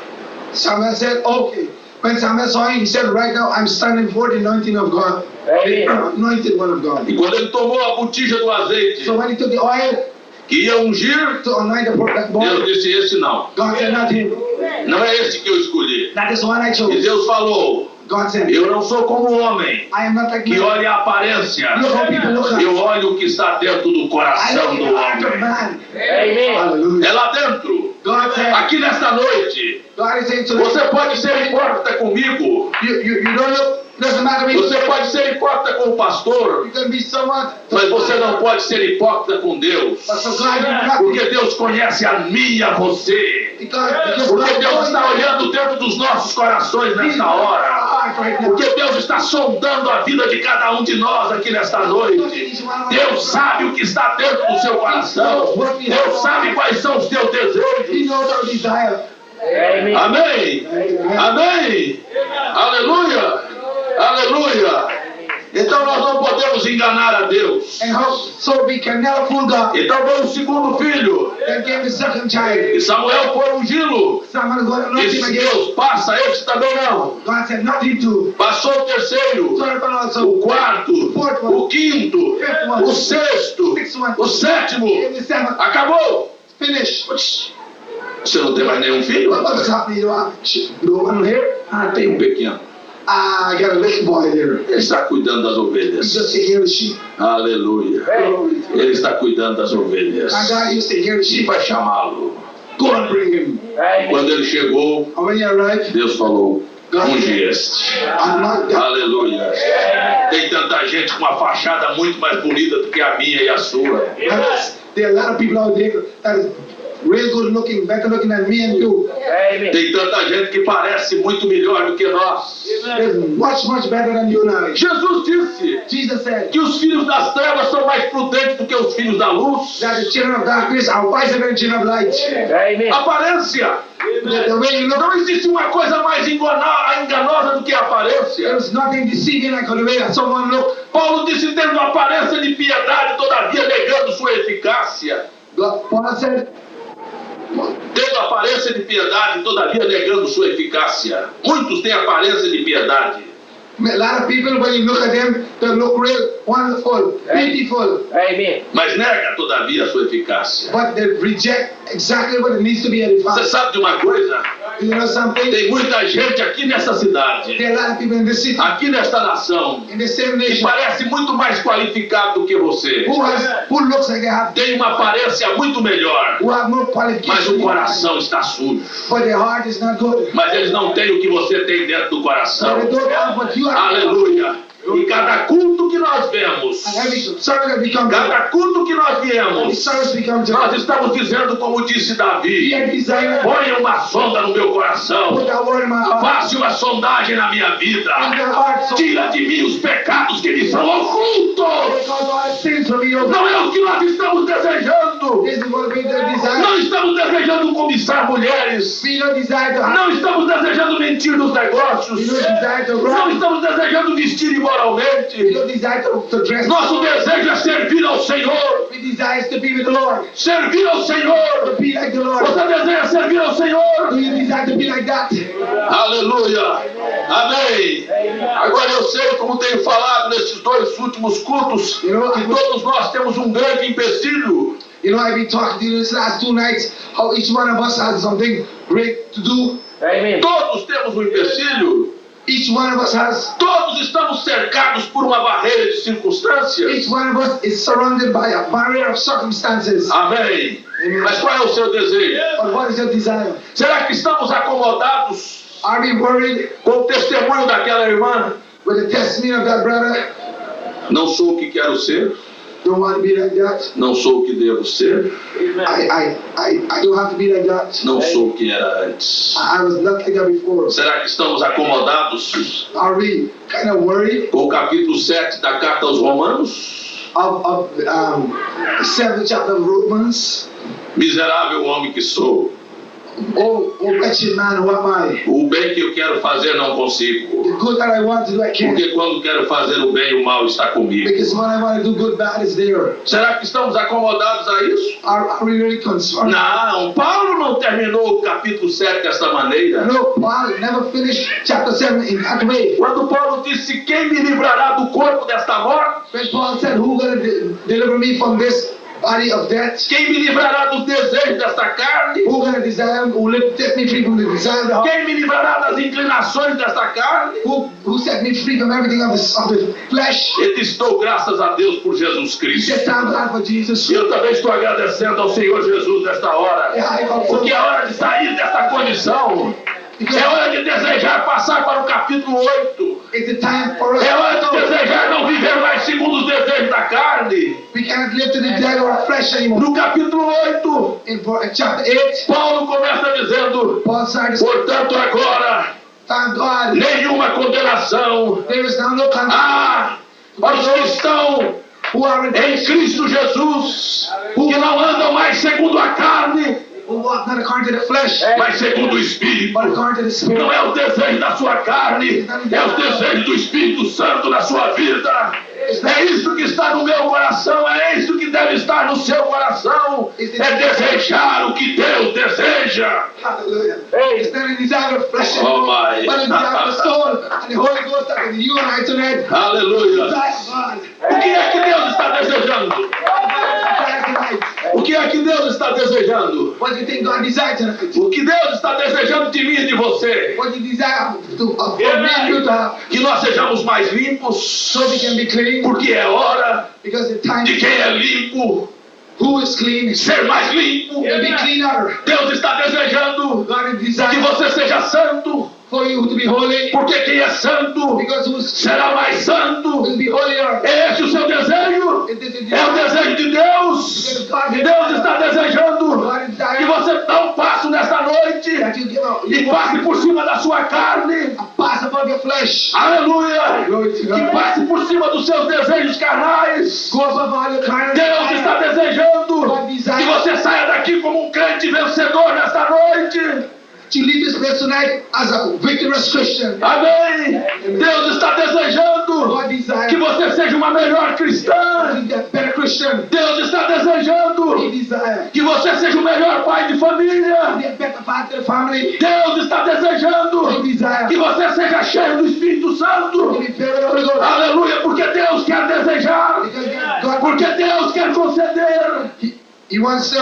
Samuel said, okay. When Samuel saw him, he said, right now I'm standing for the anointing of God. The Amen. anointed one of God. E quando ele tomou a botija do azeite So when he took the oil que ia ungir, to anoint that Deus boy, disse: esse não. God said, not him. Não é esse que eu escolhi. That is the one I E chose. Deus falou: God said, eu não sou como o homem I am not like que man. olha a aparência. Look how people look at Eu olho o que está dentro do I coração look do at the heart of homem. man. Amen. Hallelujah. É lá dentro. God said, Aqui nesta noite, God is saying to você them, pode ser hipócrita comigo. you don't look, doesn't matter me. Você pode ser hipócrita com o pastor. You can be somewhat, Mas você não pode ser hipócrita com Deus. but for God, you're not. Porque Deus conhece a mim e a você. Because Porque God Deus knows está olhando dentro dos nossos corações He's nesta our hora. heart right now. Porque Deus está sondando a vida de cada um de nós aqui nesta noite. Deus sabe o que está dentro do seu coração. Deus sabe quais são os teus He desejos. knows our desire. Amen. Amém. Amém. Aleluia. Aleluia. Então nós não podemos enganar a Deus. And how, so we can never fool God. Então veio o segundo filho. Then came the second child. E Samuel foi ungí-lo. Someone going to anoint him Disse: again. Deus, passa esse também não. God said, not him too. Passou o terceiro, Third one also. o quarto, o quinto, o sexto, o sétimo. In the seventh. Acabou. Finish. Você não tem mais nenhum filho? What's happening? No one here? Ah, tem um pequeno. I got a little boy there. Ele está cuidando das He's ovelhas. just taking care of the sheep. Aleluia. Ele está cuidando das ovelhas. And God used to take care of the E sheep. vai chamá-lo. Go and bring him. Amen. Quando ele chegou, And when he arrived, Deus falou: unge este. anoint them. Aleluia. Tem tanta gente com uma fachada muito mais bonita do que a minha e a sua. There are a lot of people out there that is real good looking, better looking than me and you. Amen. Tem tanta gente que parece muito melhor do que nós. There's much better than you now. Jesus disse Jesus said que os filhos das trevas são mais prudentes do que os filhos da luz. that the children of darkness are wiser than the children of light. Amen. Aparência. The way you look, Não existe uma coisa mais enganosa do que a aparência. there's nothing deceiving like the way that someone look. Paulo disse: tendo aparência de piedade, todavia negando sua eficácia. Paul said, Tendo aparência de piedade, todavia negando sua eficácia. Muitos têm aparência de piedade, a lot of people, when you look at them, they look real wonderful, beautiful, Amen. mas nega todavia sua eficácia. but they reject exactly what it needs to be Você edified. sabe de uma coisa? You know something? Tem muita gente aqui nessa cidade, There are a lot of people in this city, aqui nesta nação, in the same que nation, parece muito mais qualificado do que você. who looks like they have, Tem uma aparência muito melhor, who have more mas o qualifications, coração está sujo. but their heart is not good. Mas eles não têm o que você tem dentro do So coração. they don't have what you have. Aleluia. E cada culto que nós vemos, And every service that we come to, cada culto que nós every viemos, service we come to, nós estamos dizendo como disse we Davi: have desire. ponha uma sonda no meu coração, Put that word in my heart. faça uma sondagem na minha In vida, my heart, so tira de mim os pecados que me são ocultos. because all sins from me, Não é o que nós estamos desejando. this is what we desire. Não estamos desejando cobiçar mulheres. We don't desire to have. Não estamos desejando mentir nos negócios. We don't desire to Não rob. estamos desejando vestir We imoralmente. don't desire to dress. Nosso desejo é servir ao Senhor. We desire to be with the Lord. Servir ao Senhor. To be like the Lord. Você deseja servir ao Do Senhor? you desire to be like that? Aleluia. Amém. Agora eu sei, como tenho falado nesses 2 últimos cultos, que todos nós temos um grande empecilho. You know, I've been talking to you these last 2 nights how each one of us has something great to do. Amen. Todos temos um empecilho. Each one of us has. Todos estamos cercados por uma barreira de circunstâncias. Each one of us is surrounded by a barrier of circumstances. Amém. Amen. Mas qual é o seu desejo? But what is your desire? Será que estamos acomodados Are we worried com o testemunho daquela irmã? with the testimony of that brother? Não sou o que quero ser, Don't want to be like that. não sou o que devo ser, I don't have to be like that. não sou o que era antes. I was not like that before. Será que estamos acomodados Are we kind of worried com o capítulo 7 da carta aos Romanos? of the 7th chapter of Romans? Miserável homem que sou, Oh wretched man, who am I? o bem que eu quero fazer não consigo, The good that I want to do, I can't. porque quando quero fazer o bem, o mal está comigo. Because when I want to do good, bad is there. Será que estamos acomodados a isso? Are we really concerned? Não, Paulo não terminou o capítulo 7 desta maneira. No, Paul never finished chapter 7 in that way. Quando Paulo disse: quem me livrará do corpo desta morte? When Paul said, who will deliver me from this body of death? Quem me livrará dos desejos desta carne? Who will desire, who will set me free from the desire of the heart? Quem me livrará das inclinações desta carne? Who set me free from everything of the flesh? Eu te estou graças a Deus por Jesus Cristo. Just thank God for Jesus. E eu também estou agradecendo ao Senhor Jesus nesta hora. Porque é hora de sair desta condição. É hora de desejar passar para o capítulo 8. It's the time for us. É hora de desejar não viver mais segundo os desejos da carne. We cannot live to the desire of our flesh anymore. No capítulo 8, In chapter 8, Paulo começa dizendo: Paul started to say, portanto, agora, thank God, nenhuma condenação there is now no condemnation há para os que estão who are in em Cristo Jesus, que não andam mais segundo a carne, who walk not according to the flesh, mas segundo o Espírito. but according to the Spirit. Não é o desejo da sua carne, é o desejo do Espírito Santo na sua vida. É isso que está no meu coração, é isso que deve estar no seu coração. É desejar o que Deus deseja. Hallelujah. Hey. It's not a desire of flesh Oh anymore, my. but a desire of the soul. And the Holy Ghost that in you and I tonight. Aleluia. Desire of God. O que é que Deus está desejando? Desire tonight. O que é que Deus está desejando? What do you think God desires tonight? O que Deus está desejando de mim e de você? What do you desire for me and you to have? Que nós sejamos mais limpos, So we can be clean. porque é hora Because the time de quem é limpo who is clean ser mais limpo. will be cleaner. Deus está desejando God is que desiring você seja santo, for you to be holy. porque quem é santo Because who será mais santo. will be holier. É esse o seu desejo? It is the É o desire. desejo de Deus. Deus está desejando God is que desiring você dê um passo nesta noite that you give up. e passe por cima da sua carne. A pass above your flesh. Aleluia! Glory to Que God. passe por cima dos seus desejos carnais. Go above all your carnal Deus está desire. desejando que você saia daqui como um crente vencedor nesta noite. To leave this place tonight as a victorious Christian. Amém! Deus está desejando God que desires você seja uma melhor cristã. to be a better Christian. Deus está He desejando desires que você seja o melhor pai de to família. be a better father to the family. Deus está desejando He desires que você seja cheio do Espírito Santo. to be filled with the Holy Ghost. Aleluia! Porque Deus quer desejar. Because God, Porque Deus quer conceder. He wants to,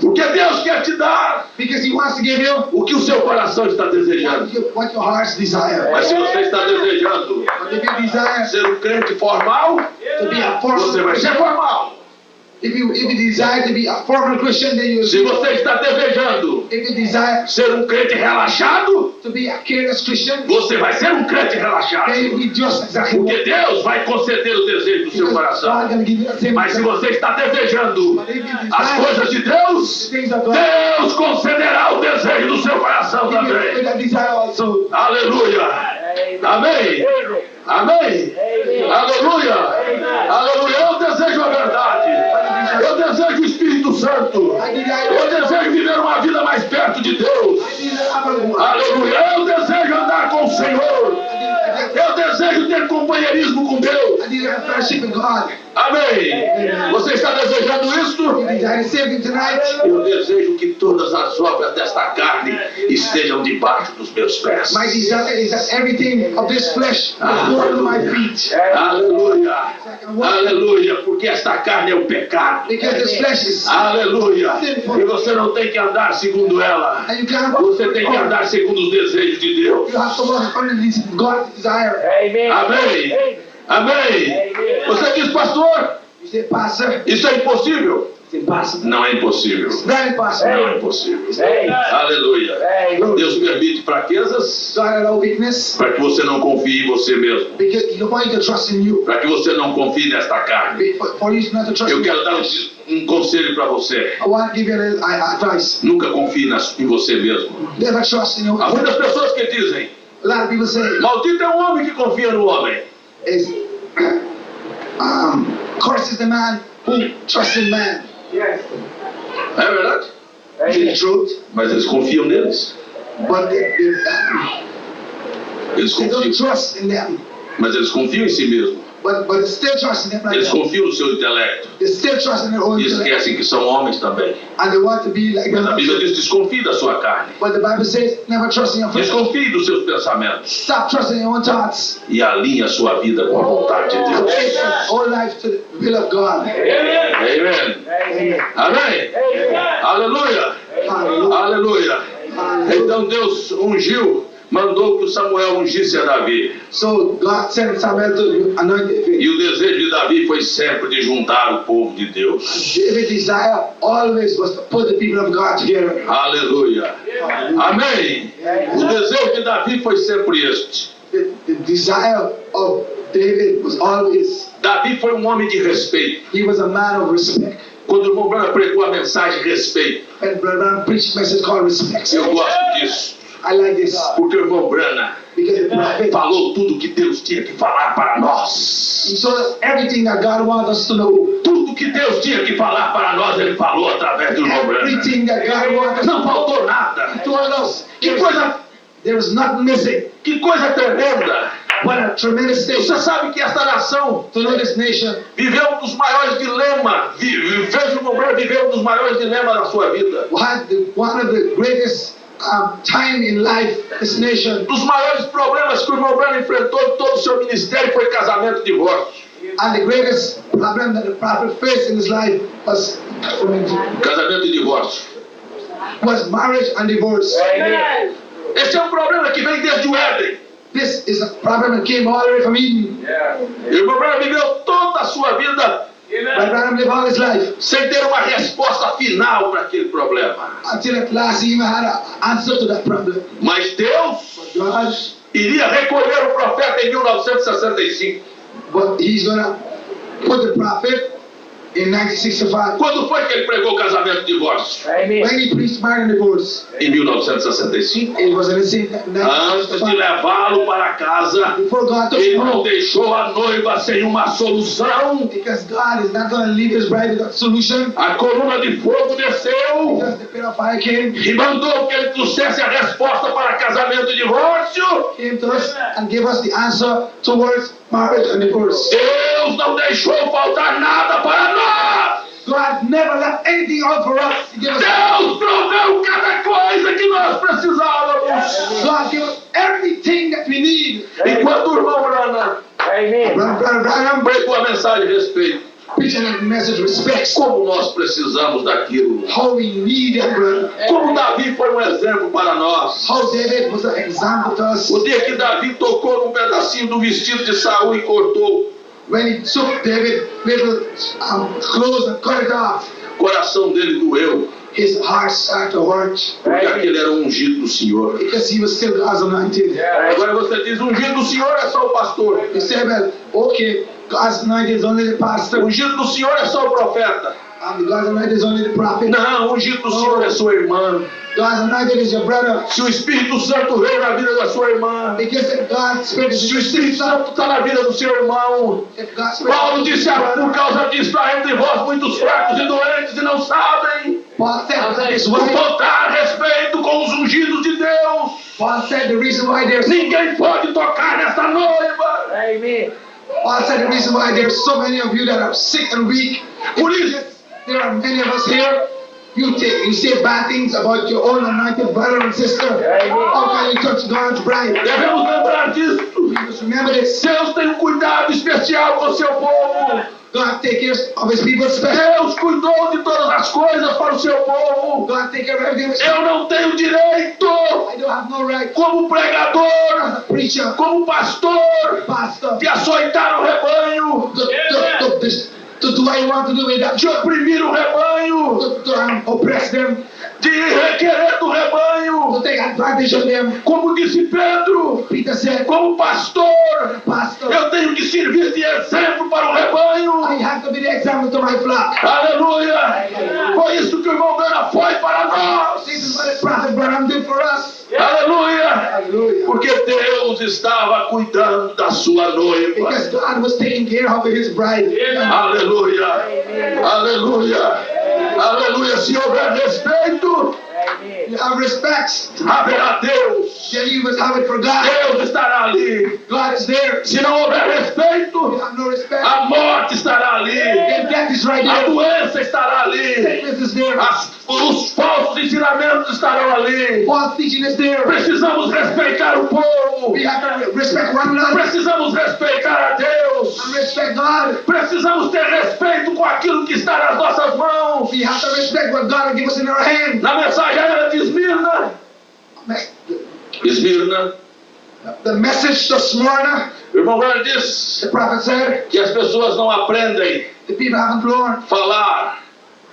Porque Deus quer te dar because He wants to give you o que o seu coração está desejando. what your heart's desire. Mas se você está desejando But if you desire ser um crente formal, to be a você vai force, ser formal. If you desire to be a former Christian, then you Se você está desejando if you desire ser um crente relaxado, to be a careless Christian, você vai ser um crente relaxado. then you be just exactly what Porque Deus vai conceder o desejo do seu God coração. gonna give you the same Mas se result. você está desejando But if you as desire coisas de Deus, the things of God, Deus concederá o desejo do seu coração give you também. that desire also. Aleluia. Amém. Amém. Aleluia. Aleluia. Eu desejo a verdade. Eu desejo o Espírito Santo. Eu desejo viver uma vida mais perto de Deus. Aleluia. Eu desejo andar com o Senhor. Eu desejo ter companheirismo com Deus. I need to have fellowship with God. Amém. Você está desejando isso? You desire to save him tonight. Eu desejo que todas as obras desta carne estejam debaixo dos meus pés. My desire is that everything of this flesh is under my feet. Aleluia. Aleluia. Porque esta carne é o pecado. Because this flesh is Aleluia. E você não tem que andar segundo ela. and you can't Você tem que andar segundo os desejos de Deus. You have to walk according to this God's desire. Amen. Amém. Amém. Você diz, pastor, You say, Pastor, isso é impossível? it's impossible. Não é impossível. It's not impossible. Não é impossível. Hey. Aleluia. Hey. Deus permite fraquezas God allow weakness para que você não confie em você mesmo. because He don't want you to trust in you. Para que você não confie nesta carne. For you not to trust Eu in quero dar you. um conselho para você. I want to give you an advice. Nunca confie em você mesmo. Never trust in you. Há muitas pessoas que dizem, A lot of people say maldito é um homem que confia no homem. is curse is the man who trusts in man. Yes. É verdade? Is it the truth? Mas eles confiam neles. But Eles they don't confiam. trust in them. Mas eles confiam em si mesmo. But they still trust in them like Eles that. confiam no seu intelecto. They still trust in their own E intellect. esquecem que são homens também. And they want to be like Mas a Bíblia them. diz, desconfie da sua carne. But the Bible says, never trust in your flesh. Desconfie dos seus pensamentos. Stop trusting in your own thoughts. E alinhe a sua vida com a vontade de Deus. Take your whole life to the will of God. Amém. Amen. Amém. Aleluia. Hallelujah. Aleluia. Então Deus ungiu, mandou que Samuel ungisse a Davi. So God sent Samuel to anoint David. E o desejo de Davi foi sempre de juntar o povo de Deus. David's desire always was to put the people of God together. Aleluia. Amém. O desejo de Davi foi sempre este. The desire of David was always, Davi foi um homem de respeito. he was a man of respect. Quando o irmão Branham pregou a mensagem respeito, And Brother Branham preached a message called respect. eu gosto disso. I like this Porque o irmão Branham because the prophet, falou tudo que Deus tinha que falar para nós. he told us everything that God wants us to know. Tudo que Deus tinha que falar para nós, Ele falou através do irmão Branham. Everything that God wants us Não to know. faltou nada. He told us Que coisa, there was nothing missing. que coisa tremenda. What a tremendous Você state sabe que esta nação to know this nation. viveu um dos maiores dilemas. Veja o irmão Branham viveu um dos maiores dilemas da sua vida. One of the greatest time in life, this nation, Um dos maiores problemas que o irmão Branham enfrentou em todo o seu ministério foi casamento e divórcio. and the greatest problem that the prophet faced in his life was Casamento e divórcio. marriage and divorce. Amen. Esse é um problema que vem desde o Éden. This is a problem that came all the way from Eden. Yeah. E o irmão Branham viveu toda a sua vida But Abraham lived all his life sem ter uma resposta final para aquele problema. until at last he even had an answer to that problem. Mas Deus God, iria recolher o profeta em 1965. but he's gonna put the prophet in 1965 Quando foi que ele pregou casamento e divórcio? Amen. when he preached marriage and divorce. Em 1965. It was in the same Antes de 1965 levá-lo para casa, before God took ele him não home. deixou a noiva sem uma solução. Because God is not going to leave his bride without solution. A coluna de fogo desceu Because the pillar of fire came e mandou que ele trouxesse a resposta para casamento e divórcio. to us and gave us the answer towards marriage and divorce. Deus não deixou faltar nada para nós. God never left anything out for us. He gave us, Deus proveu cada coisa que nós precisávamos. God gave us everything that we need. Enquanto o irmão Branham Amen. Brother Branham pregou a mensagem de respeito, preaching a message respects como nós precisamos daquilo. how we need it, brother. Como Davi foi um exemplo para nós. How David was an example to us. O dia que Davi tocou num pedacinho do vestido de Saul e cortou when he took David little clothes and cut it off, O coração dele doeu, his heart started to hurt porque aquele era o ungido do Senhor. because he was still God's anointed. Agora você diz, o ungido do Senhor é só o pastor. You say, well, okay, God's anointed is only the O pastor, ungido do Senhor é só o profeta. and God's anointed is only the prophet. Não, o ungido do Senhor é sua irmã. God's anointed is your brother. Se o Espírito Santo veio na vida da sua irmã, Because if God's Spirit is se o Espírito Santo está na vida do seu irmão, if God's Spirit Paulo disse, por causa disso há entre vós muitos fracos e doentes e não sabem Paul said this why botar respeito com os ungidos de Deus. Paul said the reason why there's Ninguém pode tocar nessa noiva. Amen. Paul said the reason why there's so many of you that are sick and weak. Por isso, There are many of us here. You say bad things about your own anointed brother and sister. How can you touch God's bride? devemos lembrar disso. We must remember this. Deus tem um cuidado especial com o seu povo. God take care of his people special. Deus cuidou de todas as coisas para o seu povo. God take care of everything. Eu não tenho direito, I don't have no right como pregador, as a preacher, como pastor, pastor, de açoitar o rebanho, to do what you want to do with that de oprimir o rebanho, to oppress them, de requerer do rebanho. to take advantage of them. Como disse Pedro, Peter said, como pastor, Pastor, eu tenho que servir de exemplo para o rebanho. I have to be the example to my flock. Aleluia! Foi isso que o irmão Branham foi para nós. This is what the prophet Branham did for us. Aleluia! Hallelujah. Porque Deus estava cuidando da sua noiva. Because God was taking care of his bride. Aleluia! Aleluia! Aleluia! Se houver respeito, You have respect. haverá Deus. Then you must have it for God. Deus estará ali. God is there. Se não houver You respeito, have no respect. a morte estará ali. Then death is right A there. doença estará ali. Sickness is there. Os falsos ensinamentos estarão ali. False teaching is there. Precisamos respeitar o povo. We have to respect one another Precisamos respeitar a Deus. and respect God. Precisamos ter respeito com aquilo que está nas nossas mãos. We have to respect what God has given us in our hand. Na mensagem era de Esmirna. Esmirna. The message to Smyrna, O irmão Branham diz the prophet said, que as pessoas não aprendem the people haven't learned falar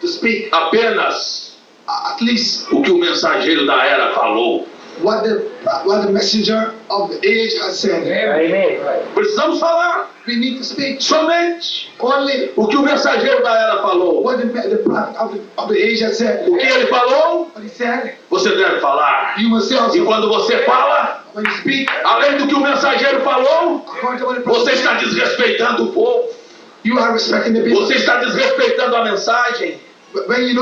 to speak apenas at least o que o mensageiro da era falou. what the messenger of the age has said. Amen. Precisamos falar We need to speak somente only o que o mensageiro da era falou. what the prophet of the age has said. O que ele falou, What he said, você deve falar. you must say E also. quando você fala, When you speak além do que o mensageiro falou, according to what the você prophet está said, desrespeitando o povo. you are respecting the people. Você está desrespeitando a mensagem. But when you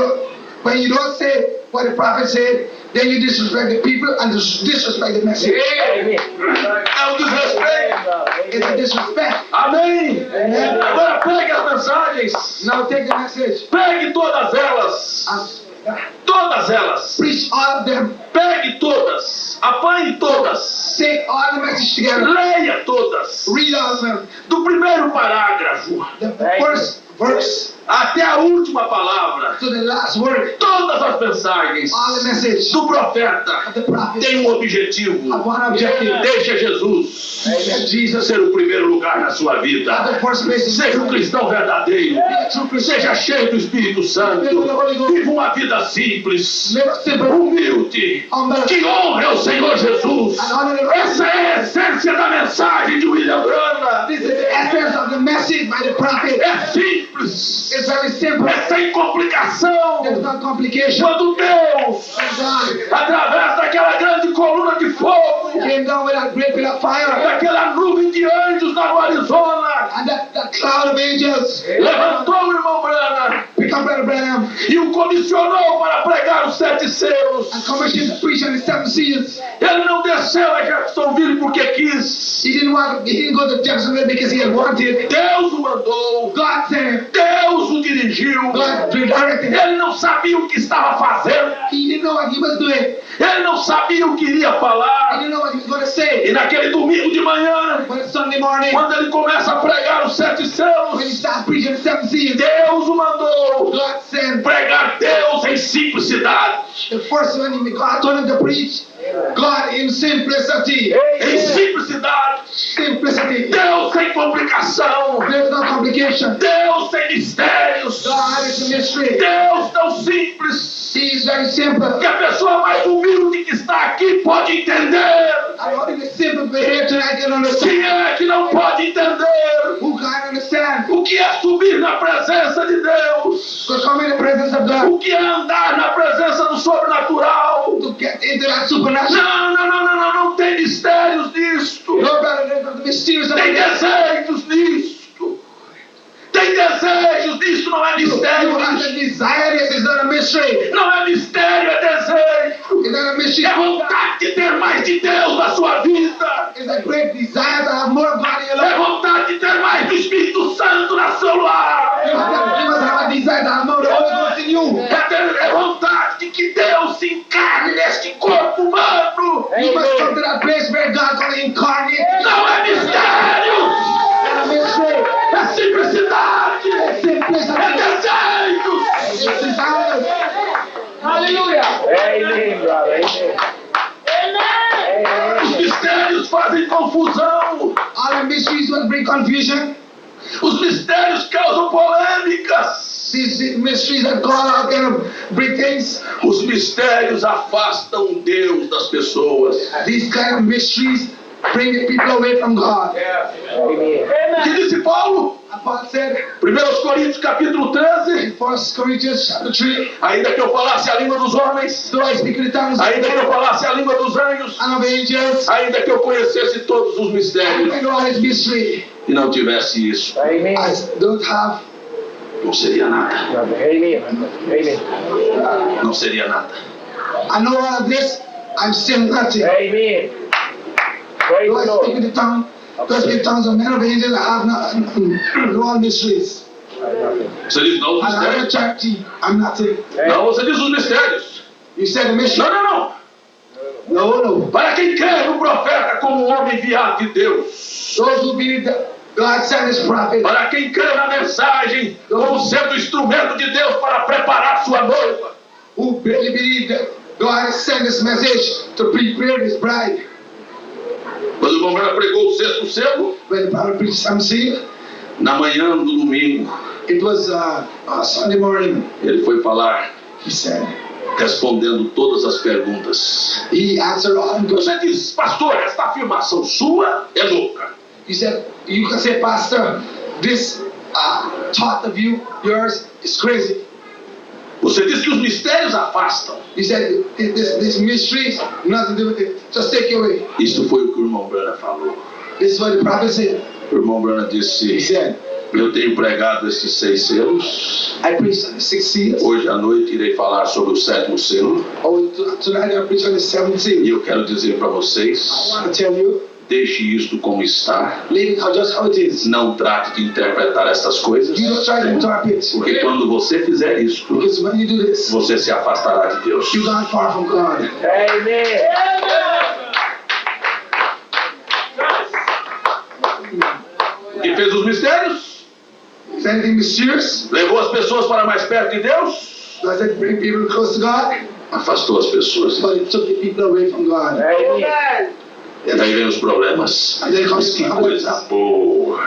don't say what the prophet said, then you disrespect the people and disrespect the message. Amen. É um desrespeito. It's a disrespect. Amém? Agora pegue as mensagens. Now take the message Pegue todas elas. and Todas elas. preach all of them. Pegue todas. Apanhe todas. Take all the message together. Leia todas. Read all of them. Do primeiro parágrafo The first verse até a última palavra. to the last word. Todas as mensagens All the message do profeta of the prophet têm um objetivo. have one objective. Deixa Jesus Let Jesus ser o primeiro lugar na sua at vida. the first place. Seja um cristão verdadeiro. Be a true Christian. Seja cheio do Espírito Santo. Viva uma vida simples, Live simple, humilde, humble, que honre ao Senhor Jesus. and honor the rest. Essa é a essência da mensagem de William Branham. This is the essence of the message by the prophet. É simples, It's very simple. é sem complicação. There's no complication. Quando Deus, God através daquela grande coluna de fogo, came down with that great pillar of fire daquela nuvem de anjos lá no Arizona, and that cloud of angels levantou o irmão Branham pick up Brother Branham e o comissionou para pregar os 7 selos. and commissioned to preach on the 7 seals. Ele não desceu a Jeffersonville porque quis. He didn't go to Jeffersonville because he had wanted. Deus o mandou. God sent him. Deus o dirigiu. God redirected him. Ele não sabia o que estava fazendo. He didn't know what he was doing. Ele não sabia o que iria He falar. didn't know what he was going to say. E naquele domingo de manhã, But Sunday morning, quando ele começa a pregar os 7 when he selos, started preaching the 7 seals, Deus o mandou God sent pregar Deus em simplicidade. simplicidade. The first one, God told him to preach God in simplicity. Em simplicidade. Simplicity. Deus sem complicação. There's no complication. Deus sem mistérios. God is a mystery. Deus tão simples He is very simple. que a pessoa mais humilde que está aqui pode entender. I want the simple people here tonight can understand. Quem é que não pode entender Who can understand? o que é subir na presença de Deus? To come in the presence of God. O que é andar na presença do sobrenatural? To get into that supernatural. Não tem mistérios nisto. No, brother, there's no mysterious of Tem it. desejos nisto. Tem desejos nisto, não é You mistério. have the desire. This is not a mystery. Não é mistério, é desejo. It's not a mystery. É vontade de ter mais de Deus na sua vida. It's a great desire to have more of God in your É life. vontade de ter mais do Espírito Santo na seu lar. You must have a desire to have more of the Holy Ghost in you. É vontade de que Deus se encarne neste corpo humano. You must come to that place where God can incarnate. Não é mistério. It's a mystery. É simplicidade. It's simplicity. É desejos. It's desire. Hallelujah. Amen, brother. Amen. Os mistérios fazem confusão. All the mysteries will bring confusion. Os mistérios causam polêmicas. These mysteries that God are going to bring things. Os mistérios afastam Deus das pessoas. These kind of mysteries bring the people away from God. Amen. O que disse Paulo? And Paul said 1 Coríntios capítulo 13. in 1 Corinthians chapter 3, Ainda que eu falasse a língua dos homens, though I speak in the tongues of ainda que eu men falasse a língua dos anjos, and of angels, ainda que eu conhecesse todos os mistérios I know all his mystery. e não tivesse isso, Amen. I don't have, não seria nada. Amen. Amen. Não seria nada. I know all of this, I'm still nothing. Amen. Praise Though the I speak Lord. in the tongue, though I speak in tongues of men of angels, I have not, know all mysteries. Você diz não os And I'm a mistérios? charity, I'm nothing. Não, você diz os mistérios. You said the mystery? Não. No, no. Para quem crê no profeta como um homem enviado de Deus. Those who believe that God sent his prophet, Para quem crê na mensagem como sendo instrumento de Deus para preparar sua noiva. who really believe that God sent this message to prepare his bride. Quando o irmão Branham pregou o sexto selo, When the prophet preached some seal, na manhã do domingo, it was Sunday morning, ele foi falar, he said. respondendo todas as perguntas. He answered all the questions. Você diz, pastor, esta afirmação sua é louca. He said, you can say, Pastor, this thought of yours is crazy. Você diz que os mistérios afastam. He said, this mystery, nothing to do with it. Just take it away. Isso foi o que o irmão Branham falou. This is what the prophet said. O irmão Branham He disse, said, eu tenho pregado esses 6 selos. I preached on the 6 seals. Hoje à noite irei falar sobre o 7º selo. Tonight I preach on the 7th seal. E eu quero dizer para I vocês, want to tell you, deixe isto como está. leave it just how it is. Não trate de interpretar estas coisas. You don't try to interpret. Porque quando você fizer isto, Because when you do this, você se afastará de Deus. you gone far from God. Amen. E fez os mistérios, Is anything mysterious? levou as pessoas para mais perto de Deus, Does it bring people close to God? afastou as pessoas. But it took the people away from God. Amen. E daí vem os problemas. And then comes Mas que coisa boa.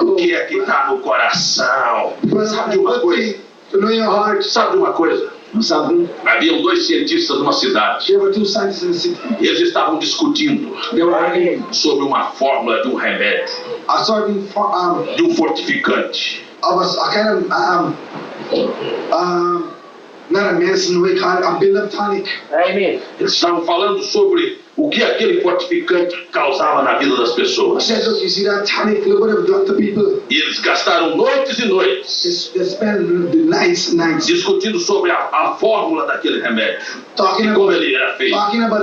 O que é que está no coração? Sabe de uma coisa? To know your heart. Sabe de uma coisa? Something. Haviam 2 cientistas numa cidade. There were 2 scientists in the city. E eles estavam discutindo They were arguing sobre uma fórmula de um remédio, a certain de um fortificante. of a kind of not a medicine, we call it a build-up tonic. Amen. Eles estavam falando sobre o que aquele fortificante causava na vida das I pessoas. said, look, you see that tonic, look what I've done to people. E eles gastaram noites e noites They spend the nights and nights discutindo sobre a fórmula daquele remédio talking e como about ele era feito.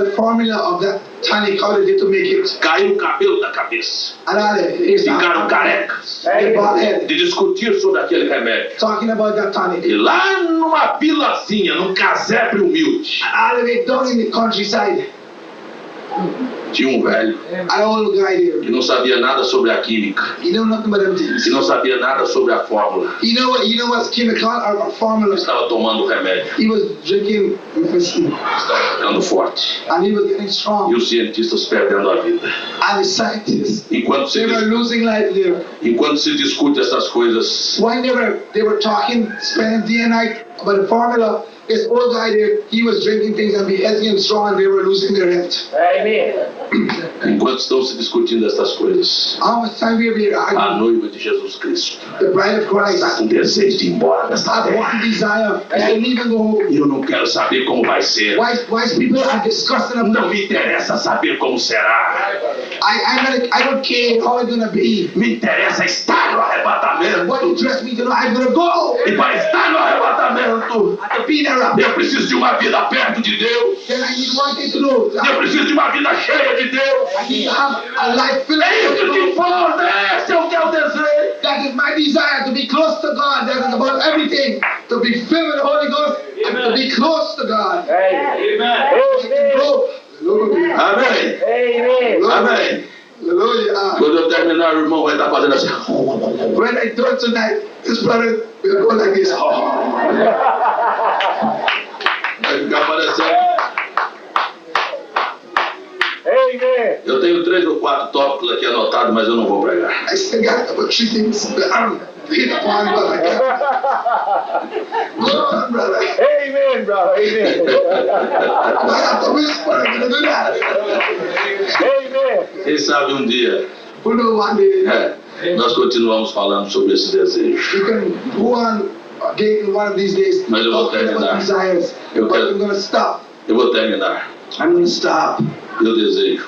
the formula of that tonic, how they did to make it. Caiu o cabelo da cabeça. And all that. Ficaram carecas They bald head. de discutir sobre aquele remédio. Talking about that tonic. E lá numa vilazinha, num casebre humilde, All the way down in the countryside, Tinha um velho An old guy que there. não sabia nada sobre a química, He knew nothing but them things. que não sabia nada sobre a fórmula. You know what's chemical or formula? Estava tomando remédio, He was drinking medicine estava ficando forte. and he was getting E strong. os cientistas perdendo a vida. And the scientists, Enquanto they were losing life there. se discute essas coisas, When they were talking, spending day and night about the formula, this old guy there, he was drinking things and be healthy and strong, and they were losing their health. Amen. enquanto estão se discutindo essas coisas, How much time we are a arguing? noiva de Jesus Cristo The bride of Christ está com desejo de ir embora desta have terra. one desire, is to leave and go home. E eu não quero saber como vai ser. Wise people are discussing about Não me interessa saber como será. I don't care how it's gonna be. Me interessa estar no What arrebatamento. interests me to know, I'm gonna go. E para estar no arrebatamento, To be there, eu preciso de uma vida perto de Deus. then I need one thing to know. Eu preciso de uma vida cheia de Deus. I need to have a life filled É isso que with God. importa. Esse é o que eu desejo. That is my desire, to be close to God. That is about everything. To be filled with the Holy Ghost and to be close to God. Amen. Go. Hallelujah. Amém. Amen. Amém. Hallelujah. Quando eu terminar, o irmão vai estar fazendo assim. When I do it tonight, this brother will go like this. Vai ficar parecendo. Amen. Eu tenho 3 ou 4 tópicos aqui anotados, mas eu não vou pregar. I still got about 3 things that I'm hit upon, but I can't. Go on, brother. Amen, brother. Amen. I have to whisper. I'm gonna do that. Amen. Quem sabe um dia Who know one day nós continuamos falando sobre esse desejo. you can go on again one of these days Mas eu vou talking about terminar. desires, Eu but quero- I'm gonna stop. Eu vou terminar. I'm gonna stop. Eu desejo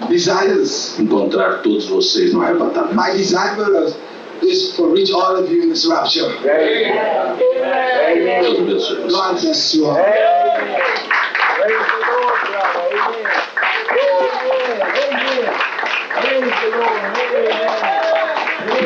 Desires. encontrar todos vocês no arrebatamento. My desire is to reach all of you in this rapture. Amen. Deus Amen. abençoe vocês. God bless you all. Amen. Praise the Lord, brother. Amen. Amen. Amen. Praise the Lord. Amen.